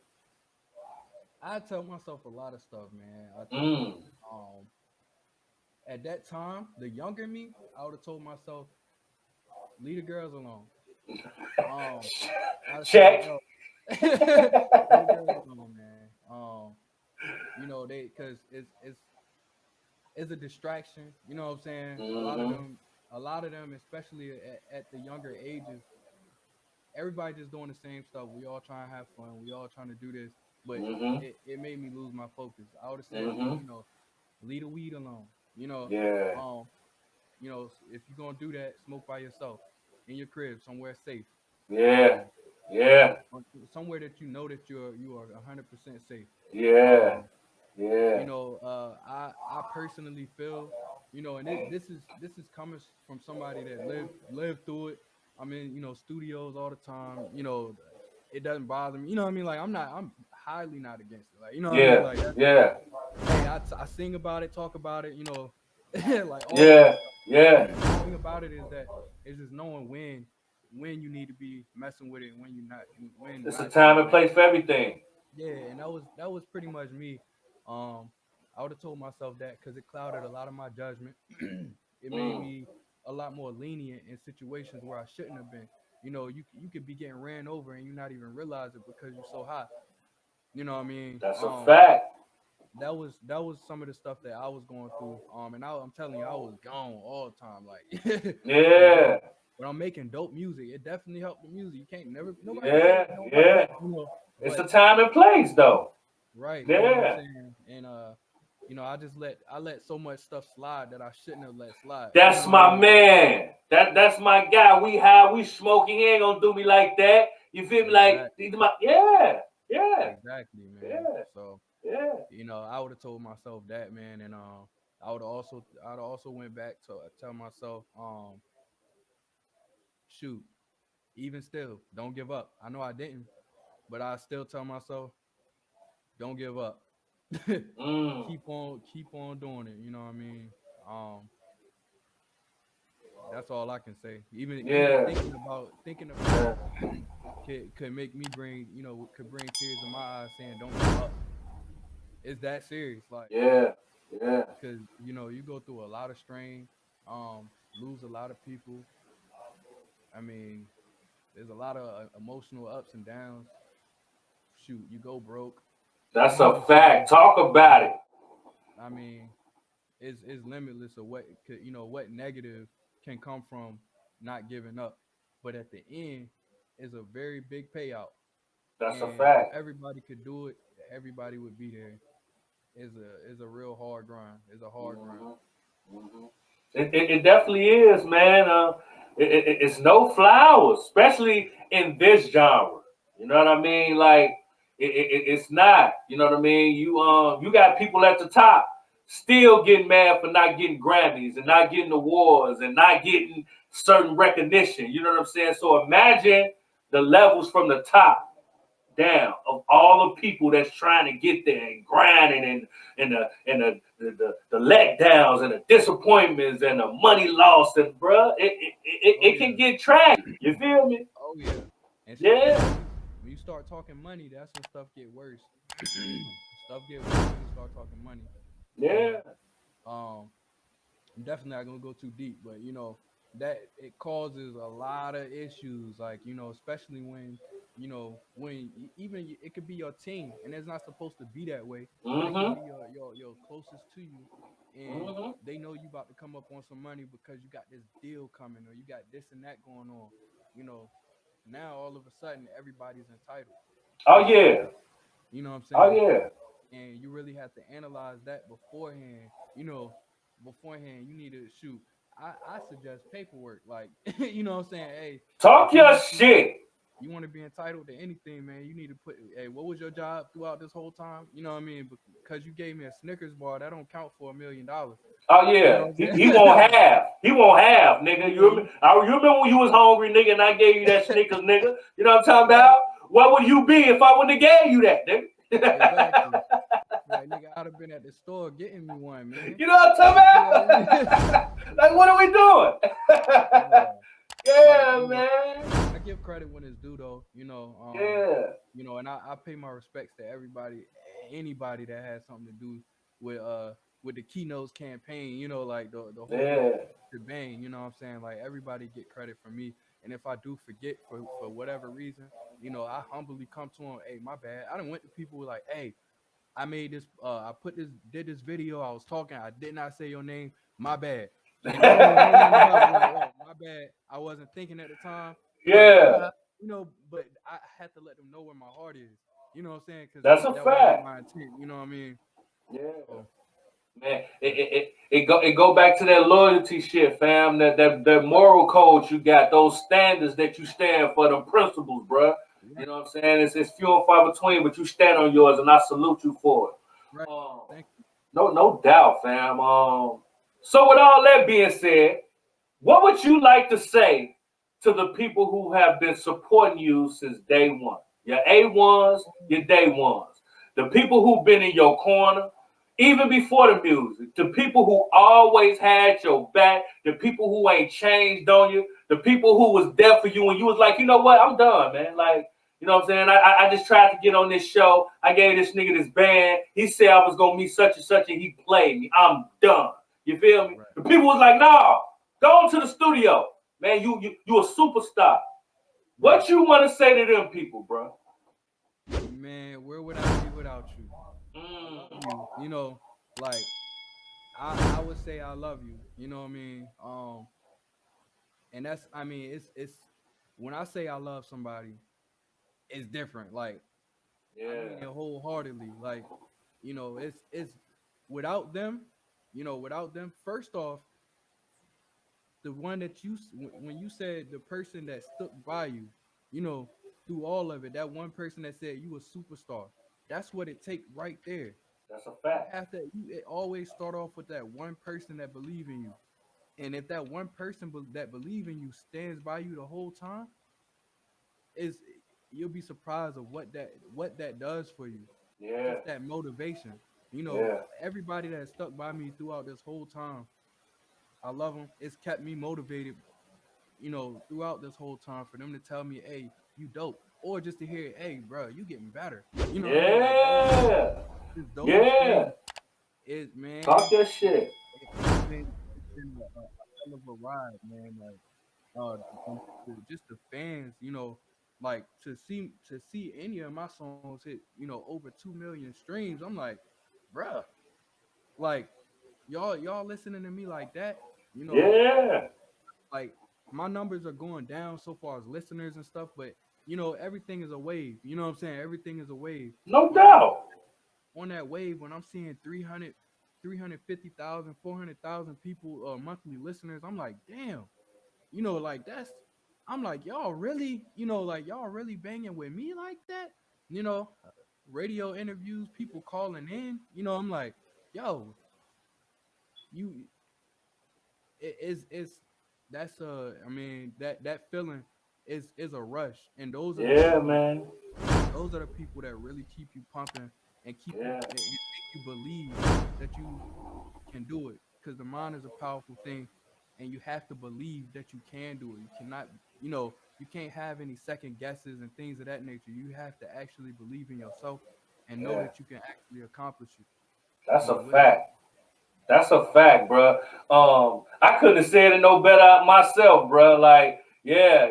I tell myself a lot of stuff, man. Mm. At that time, the younger me, I would have told myself, leave the girls alone. I said, Check. yo, leave the girls alone, man. Because it's a distraction. You know what I'm saying? Mm-hmm. A lot of them, especially at the younger ages, everybody just doing the same stuff. We all trying to have fun. We all trying to do this, but Mm-hmm. it made me lose my focus. I would have said, Mm-hmm. leave the weed alone. Yeah. Um, if you're gonna do that, smoke by yourself in your crib, somewhere safe. Yeah. Um, Yeah. somewhere that you are 100% safe. Yeah. Um, Yeah. I personally feel, and this is coming from somebody that lived through it. I'm in, studios all the time. It doesn't bother me. You know what I mean? Like I'm highly not against it. Like, you know what I mean? Yeah. Like, Yeah. hey, I sing about it, talk about it. Like all of that Yeah. stuff. Yeah. The thing about it is that it's just knowing when you need to be messing with it, and when you not, when It's a not time to. and place for everything. Yeah, and that was pretty much me. Um, I would have told myself that because it clouded a lot of my judgment. It made Mm. me a lot more lenient in situations where I shouldn't have been. You could be getting ran over and you not even realize it because you're so hot. You know what I mean? That's a fact. That was some of the stuff that I was going through. And I'm telling you, I was gone all the time. Like I was Yeah. gone. But I'm making dope music. It definitely helped the music. You can't never nobody can say Yeah. it don't help. Yeah. It's a But time and place, though. right, you know what I'm Yeah. saying? And I let so much stuff slide that I shouldn't have let slide. You know That's what I my mean? man. That's my guy. We high, we smoking. He ain't gonna do me like that. You feel me? Like Exactly. he's my yeah, yeah, Exactly, man. yeah, So, yeah. I would have told myself that, man, and I'd also went back to tell myself, shoot, even still, don't give up. I know I didn't, but I still tell myself, don't give up. Mm, Keep on doing it. You know what I mean? Um, that's all I can say. Even yeah, thinking about yeah. it could make me could bring tears in my eyes saying don't give up. It's that serious, like, Yeah, yeah. because you go through a lot of strain, lose a lot of people. I mean, there's a lot of emotional ups and downs. Shoot, you go broke. You That's a lose somebody. fact. Talk about it. I mean, it's limitless of what negative can come from not giving up. But at the end, is a very big payout. That's a And if fact. everybody could do it, everybody would be there. Is a real hard grind. It's a hard grind. Hmm. Hmm. It definitely is, man. It's no flowers, especially in this genre. You know what I mean? Like it's not. You know what I mean? You got people at the top still getting mad for not getting Grammys and not getting awards and not getting certain recognition. You know what I'm saying? So imagine the levels from the top down of all the people that's trying to get there and grinding and the letdowns and the disappointments and the money lost and bruh, Oh it can yeah. get tragic. You feel me? Oh yeah. And Yeah, when you start talking money, that's when stuff get worse. Stuff get worse when you start talking money. And yeah, I'm definitely not gonna go too deep, but that it causes a lot of issues, like, especially when, even it could be your team, and it's not supposed to be that way, but it could Mm-hmm. be your closest to you, and Mm-hmm. they know you about to come up on some money because you got this deal coming, or you got this and that going on, you know. Now all of a sudden everybody's entitled to Oh yeah. something. You know what I'm Oh saying? yeah. And you really have to analyze that beforehand. Beforehand, you need to shoot. I suggest paperwork. Like, you know what I'm saying? Hey, if Talk you your want to shit. you want to be entitled to anything, man, you need to put, hey, what was your job throughout this whole time? You know what I mean? Because you gave me a Snickers bar, that don't count for $1 million. Oh You yeah. know what He I'm won't saying? have. He won't have, nigga. Yeah, You remember when you was hungry, nigga, and I gave you that Snickers, nigga? You know what I'm talking right. about? What would you be if I wouldn't have gave you that, nigga? Exactly. Like, nigga, I'd have been at the store getting me one, man. You know what I'm You know what I talking mean? about? Like, what are we doing? Yeah. But Yeah, man. I give credit when it's due, though. Yeah. And I pay my respects to everybody, anybody that has something to do with with the Keynotes campaign. Like the whole Yeah. shebang. You know what I'm saying? Like, everybody get credit from me, and if I do forget for whatever reason, I humbly come to them. Hey, my bad. I done went to people like, hey, I made this. I did this video. I was talking. I did not say your name. My bad. And they don't even know nothing about it. Like, oh, my bad. I wasn't thinking at the time. But Yeah. but I had to let them know where my heart is. You know what I'm saying? Because That's a that wasn't fact. my intent. You know what I mean? Yeah. So, Man, but it go back to that loyalty shit, fam. That moral code you got, those standards that you stand for, them principles, bruh. You right, know what I'm saying? It's few and far between, but you stand on yours, and I salute you for it. right. Um, Thank no doubt, fam. So with all that being said, what would you like to say to the people who have been supporting you since day one? Your A1s, your day ones. The people who've been in your corner, even before the music. The people who always had your back. The people who ain't changed on you. The people who was there for you and you was like, you know what? I'm done, man. Like, you know what I'm saying? I just tried to get on this show. I gave this nigga this band. He said I was going to meet such and such, and he played me. I'm done. You feel me? you. Right. The people was like, no. Go to the studio, man. You a superstar. Right. What you want to say to them people, bro? Man, where would I be without you? I love Mm. you. Like, I would say I love you. You know what I mean? And that's, I mean, it's when I say I love somebody, it's different. Like, I mean Yeah. it wholeheartedly. Like, it's without them, without them. First off, the one that when you said the person that stuck by you, you know, through all of it, that one person that said you a superstar. That's what it take right there. That's a You fact. have to. It always start off with that one person that believe in you, and if that one person that believe in you stands by you the whole time, is you'll be surprised of what that does for you. Yeah. Just that motivation. Yeah. Everybody that stuck by me throughout this whole time, I love them. It's kept me motivated, throughout this whole time, for them to tell me, hey, you dope. Or just to hear, hey, bro, you getting better. You know what I mean? Like, Yeah. just those Yeah. things is, Talk man, your shit. it's been a hell of a ride, man. Like, and just the fans, like, to see any of my songs hit, over 2 million streams. I'm like, bruh, like, y'all listening to me like that, you know, Yeah. like, my numbers are going down so far as listeners and stuff, but everything is a wave. You know what I'm saying? Everything is a wave. No But doubt. on that wave, when I'm seeing 300, 350,000, 400,000 people, monthly listeners, I'm like, damn, like, I'm like, y'all really, like, y'all really banging with me like that? You know, Radio interviews, people calling in, I'm like, yo, you, it's that's I mean, that feeling is a rush, and Yeah, man. those are the people that really keep you pumping and keep you Yeah. and make you believe that you can do it, because the mind is a powerful thing, and you have to believe that you can do it. You cannot, you can't have any second guesses and things of that nature. You have to actually believe in yourself and know Yeah. that you can actually accomplish it. That's a With fact. That's a fact, bro. I couldn't have said it no better myself, bro. Like, yeah.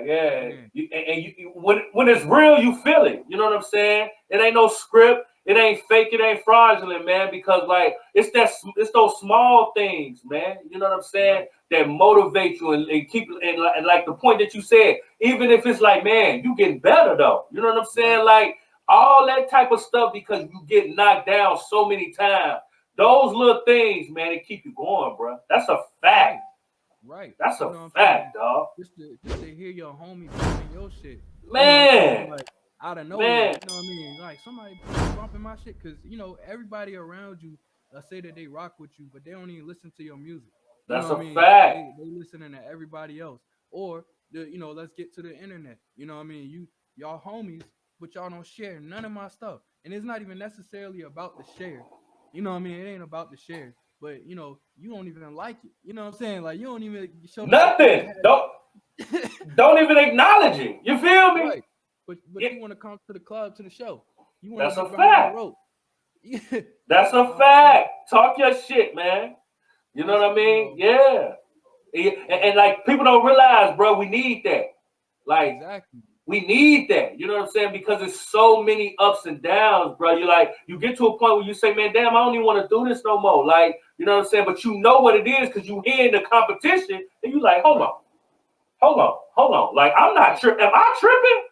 When it's real, you feel it. You know what I'm saying? It ain't no script. It ain't fake. It ain't fraudulent, man. Because like, it's those small things, man. You know what I'm saying? That motivate you and keep and like the point that you said. Even if it's like, man, you getting better though. You know what I'm saying? Like all that type of stuff because you get knocked down so many times. Those little things, man, they keep you going, bro. That's a fact. Right. That's a fact, dog. Just to hear your homie bumping your shit. Man. You know, like out of nowhere. Man. You know what I mean? Like somebody bumping my shit because, you know, everybody around you say that they rock with you, but they don't even listen to your music. You That's know a what I mean? fact. They listening to everybody else. Or, you know, let's get to the internet. You know what I mean? Y'all homies, but y'all don't share none of my stuff. And it's not even necessarily about the share. You know what I mean? It ain't about the share, but you know, you don't even like it. You know what I'm saying? Like you don't even show nothing. Don't even acknowledge it. You feel me? Right. But you want to come to the club, to the show. You want That's to a fact. That's a fact. Talk your shit, man. You know what I mean? Yeah. And like people don't realize, bro, we need that. Like exactly. We need that, you know what I'm saying? Because it's so many ups and downs, bro. You get to a point where you say, man, damn, I don't even want to do this no more. Like, you know what I'm saying? But you know what it is because you hear in the competition and you like, hold on. Like, I'm not tripping. Am I tripping?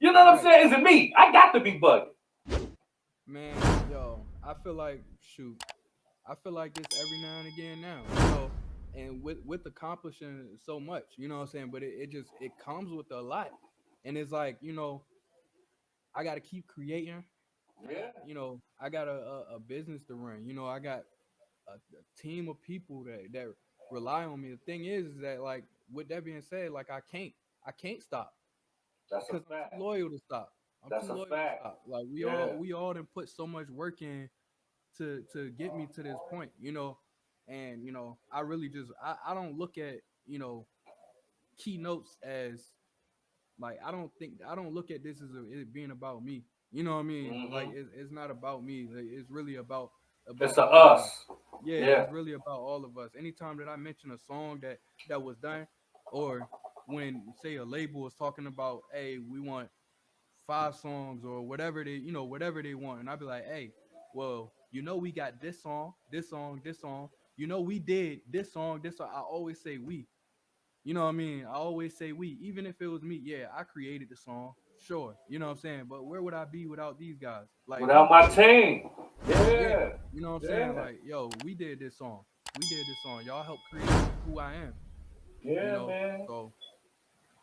You know what I'm saying? Is it me? I got to be bugging. Man, yo, I feel like this every now and again now, you know, and with accomplishing so much, you know what I'm saying? But it comes with a lot. And it's like, you know, I got to keep creating. Yeah. You know, I got a business to run. You know, I got a team of people that rely on me. The thing is that, like, with that being said, like, I can't stop. That's because a fact. I'm too loyal to stop. That's a fact. Like, we all done put so much work in to get me to this point, you know. And, you know, I really just, I don't look at, you know, Keynotes as, like, I don't look at this as it being about me. You know what I mean? Mm-hmm. Like it's not about me. Like, it's really about it's us. Yeah, it's really about all of us. Anytime that I mention a song that was done, or when say a label is talking about, hey, we want 5 songs or whatever they want, and I'd be like, hey, well, you know, we got this song. You know, we did this song. I always say we. You know what I mean? I always say we, even if it was me. Yeah, I created the song, sure. You know what I'm saying? But where would I be without these guys? Like without my team. Yeah. You know what I'm saying? Like, yo, we did this song. Y'all helped create who I am. Yeah, you know? man. So,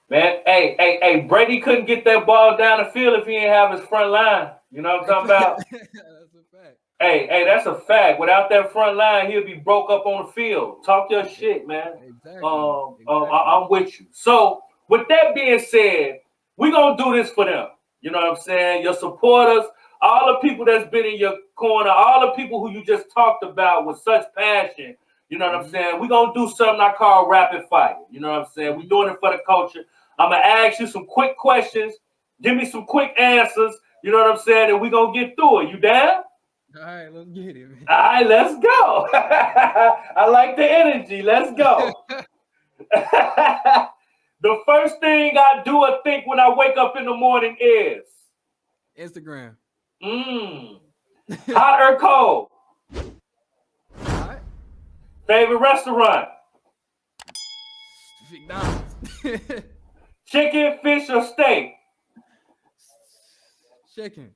man, hey, Brady couldn't get that ball down the field if he didn't have his front line. You know what I'm talking about? That's a fact. Hey, that's a fact. Without that front line, he'll be broke up on the field. Talk your shit, man. Exactly. I'm with you. So, with that being said, we're going to do this for them. You know what I'm saying? Your supporters, all the people that's been in your corner, all the people who you just talked about with such passion. You know what I'm saying? We're going to do something I call rapid fire. You know what I'm saying? We're doing it for the culture. I'm going to ask you some quick questions. Give me some quick answers. You know what I'm saying? And we're going to get through it. You down? All right, let's get it, man. All right, let's go. I like the energy. Let's go. The first thing I do or think when I wake up in the morning is Instagram. Hot or cold? Hot. Favorite restaurant? McDonald's. Chicken, fish, or steak? Chicken.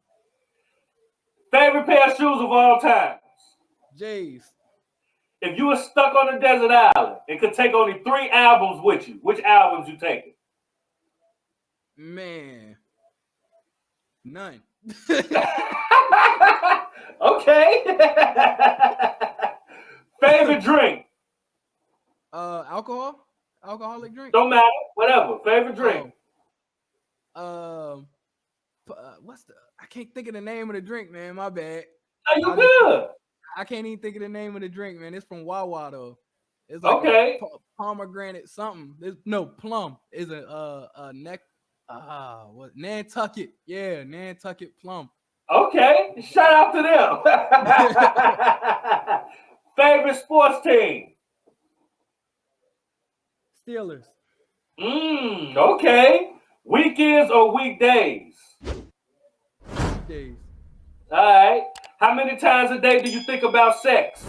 Favorite pair of shoes of all times? J's. If you were stuck on a desert island and could take only 3 albums with you, which albums you taking? Man. None. Okay. Favorite drink? Alcohol? Alcoholic drink? Don't matter. Whatever. Favorite drink? I can't think of the name of the drink, man. My bad. No, you good. I can't even think of the name of the drink, man. It's from Wawa though. It's like pomegranate something. Plum is a Nantucket. Yeah, Nantucket plum. Okay, shout out to them. Favorite sports team? Steelers. Okay. Weekends or weekdays? Weekdays. All right. How many times a day do you think about sex?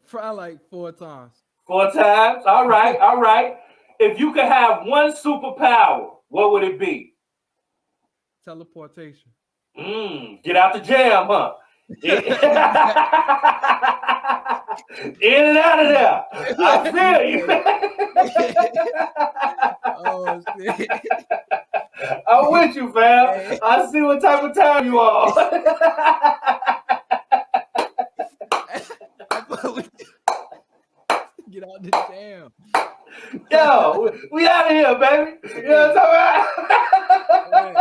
Probably like 4 times. 4 times? All right, all right. If you could have one superpower, what would it be? Teleportation. Get out the jam, huh? In and out of there. I feel you. Oh shit. I'm with you, fam. I see what type of time you are. Get out the jam. Yo, we out of here, baby. You know what I'm talking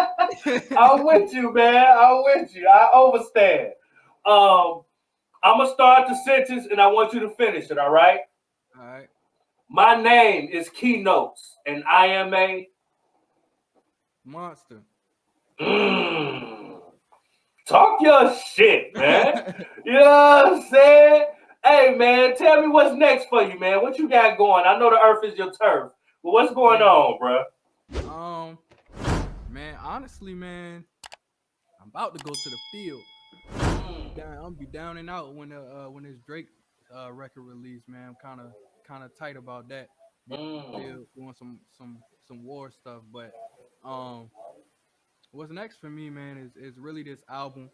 about? I'm with you, man. I'm with you. I understand. I'm gonna start the sentence and I want you to finish it, all right? All right. My name is Keynotes, and I am a Monster. Talk your shit, man. You know what I'm saying? Hey, man, tell me what's next for you, man. What you got going? I know the earth is your turf, but what's going on, bro? Man, honestly, man, I'm about to go to the field. I'm be down and out when this Drake record release, man. I'm kind of tight about that. Doing some war stuff, but what's next for me, man, is really this album,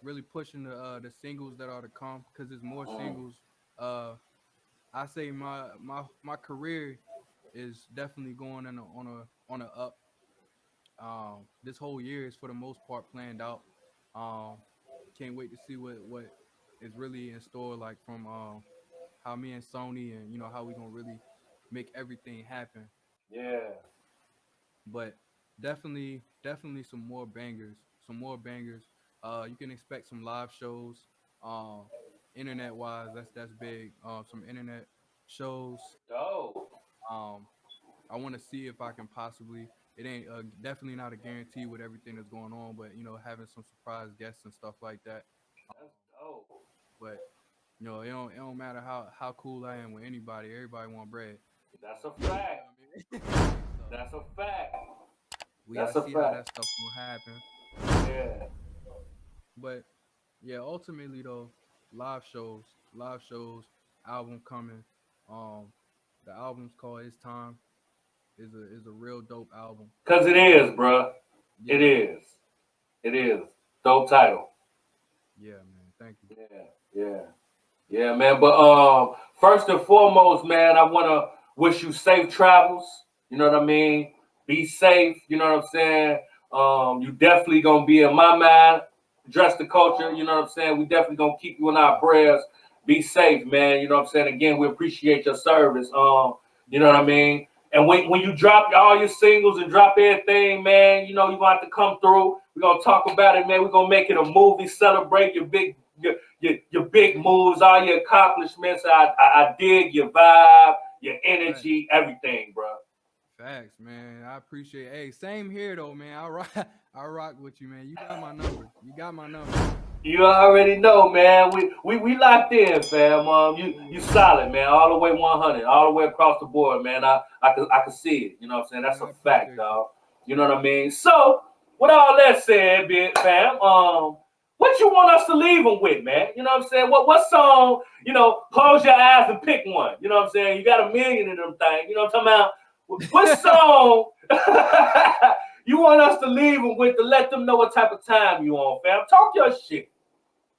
really pushing the singles that are to come, because there's more singles. I say my career is definitely going on a up. This whole year is for the most part planned out. Um, can't wait to see what is really in store, like from how me and Sony, and how we gonna really make everything happen. Yeah. But definitely some more bangers, You can expect some live shows, um, internet wise. That's big. Some internet shows. Dope. Um, I want to see if I can possibly. It ain't definitely not a guarantee with everything that's going on, but having some surprise guests and stuff like that. That's dope. But it don't matter how cool I am with anybody. Everybody want bread. That's a fact. You know what I mean? So That's a fact. we That's gotta a see how fact. that stuff will happen. Yeah. But yeah, ultimately though, live shows, album coming. Um, the album's called "It's Time." Is a real dope album. Cause it is, bruh. Yeah, It man. is. It is. Dope title. Yeah, man. Thank you. Yeah. Yeah. Yeah, man. But first and foremost, man, I wanna wish you safe travels. You know what I mean? Be safe. You know what I'm saying? You definitely gonna be in my mind. Dress the culture. You know what I'm saying? We definitely gonna keep you in our prayers. Be safe, man. You know what I'm saying? Again, we appreciate your service. You know what I mean? And when you drop all your singles and drop everything, man, you gonna have to come through. We're gonna talk about it, man. We're gonna make it a movie, celebrate your big moves, all your accomplishments. I dig your vibe, your energy, everything, bro. Facts, man. I appreciate. Hey, same here though, man. I rock, I rock with you, man. You got my number. You got my number. You already know, man. We locked in, fam. You solid, man. All the way 100, all the way across the board, man. I can see it. You know what I'm saying? That's Man, a I fact, appreciate dog. You know what I mean? So, with all that said, big fam, what you want us to leave them with, man? You know what I'm saying? What song? Close your eyes and pick one. You know what I'm saying? You got a million of them things. You know what I'm talking about? What song you want us to leave them with to let them know what type of time you on, fam? Talk your shit.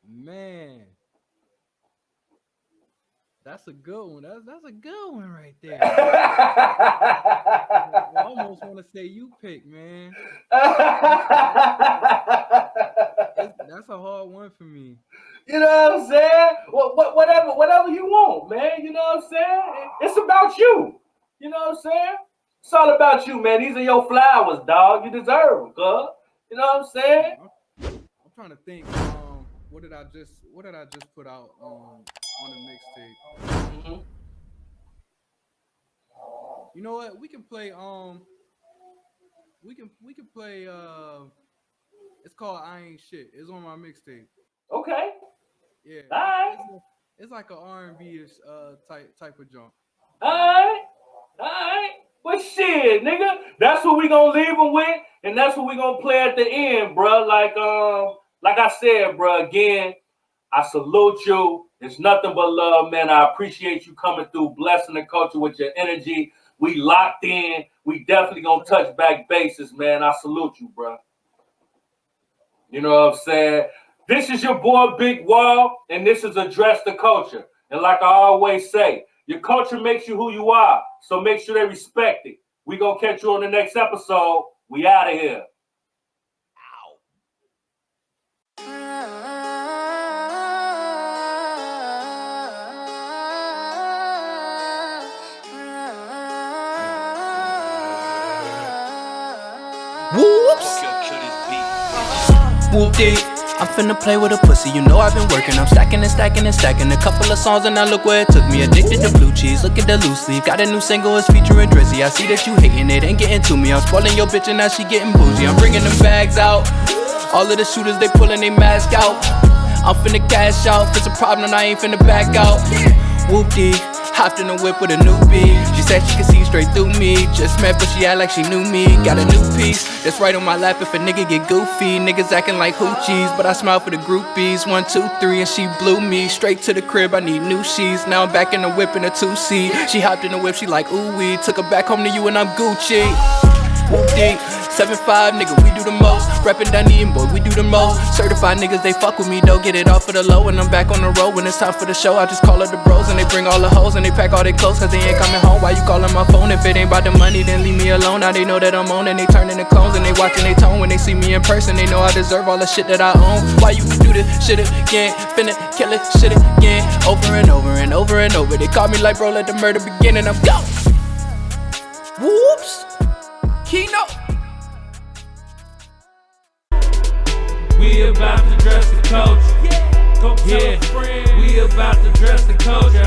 Man, that's a good one. That's a good one right there. I almost want to say you pick, man. That's a hard one for me. You know what I'm saying? Whatever you want, man. You know what I'm saying? It's about you. You know what I'm saying? It's all about you, man. These are your flowers, dog. You deserve them, cuz. You know what I'm saying? I'm trying to think. What did I just put out on the mixtape? Mm-hmm. You know what? We can play it's called I Ain't Shit. It's on my mixtape. Okay. Yeah, All right. it's like an R&B-ish type of jump. All right. Well, shit, nigga. That's what we gonna leave them with, and that's what we gonna play at the end, bro. Like I said, bro. Again, I salute you. It's nothing but love, man. I appreciate you coming through, blessing the culture with your energy. We locked in. We definitely gonna touch back bases, man. I salute you, bro. You know what I'm saying? This is your boy Big Wall, and this is Address the Culture. And like I always say, your culture makes you who you are, so make sure they respect it. We gonna catch you on the next episode. We out of here. Whoops. Whoop-dee. I'm finna play with a pussy, you know I've been working. I'm stacking and stacking and stacking a couple of songs, and now look where it took me. Addicted to blue cheese, look at the loose leaf. Got a new single, it's featuring Drizzy. I see that you hating it, ain't getting to me. I'm spoiling your bitch and now she getting bougie. I'm bringing them bags out. All of the shooters, they pulling they mask out. I'm finna cash out. If it's a problem, I ain't finna back out. Whoop-dee. Hopped in the whip with a new beat. She said she could see straight through me. Just met, but she act like she knew me. Got a new piece that's right on my lap if a nigga get goofy. Niggas acting like hoochies, but I smile for the groupies. 1, 2, 3, and she blew me straight to the crib. I need new sheets. Now I'm back in the whip in a 2-seat. She hopped in the whip, she like ooh wee. Took her back home to you and I'm Gucci. Whoop-dee. 7'5", nigga, we do the most. Reppin' Dundee and boy, we do the most. Certified niggas, they fuck with me, though. Get it off for the low, and I'm back on the road. When it's time for the show, I just call up the bros, and they bring all the hoes, and they pack all their clothes, cause they ain't coming home. Why you calling my phone? If it ain't about the money, then leave me alone. Now they know that I'm on, and they turning the clones, and they watching they tone. When they see me in person, they know I deserve all the shit that I own. Why you do this shit again? Finna kill it shit again. Over and over and over and over. They call me like, bro, let the murder begin, and I'm go. Whoops. Keynote. We about to dress the culture. Yeah, we about to dress the culture.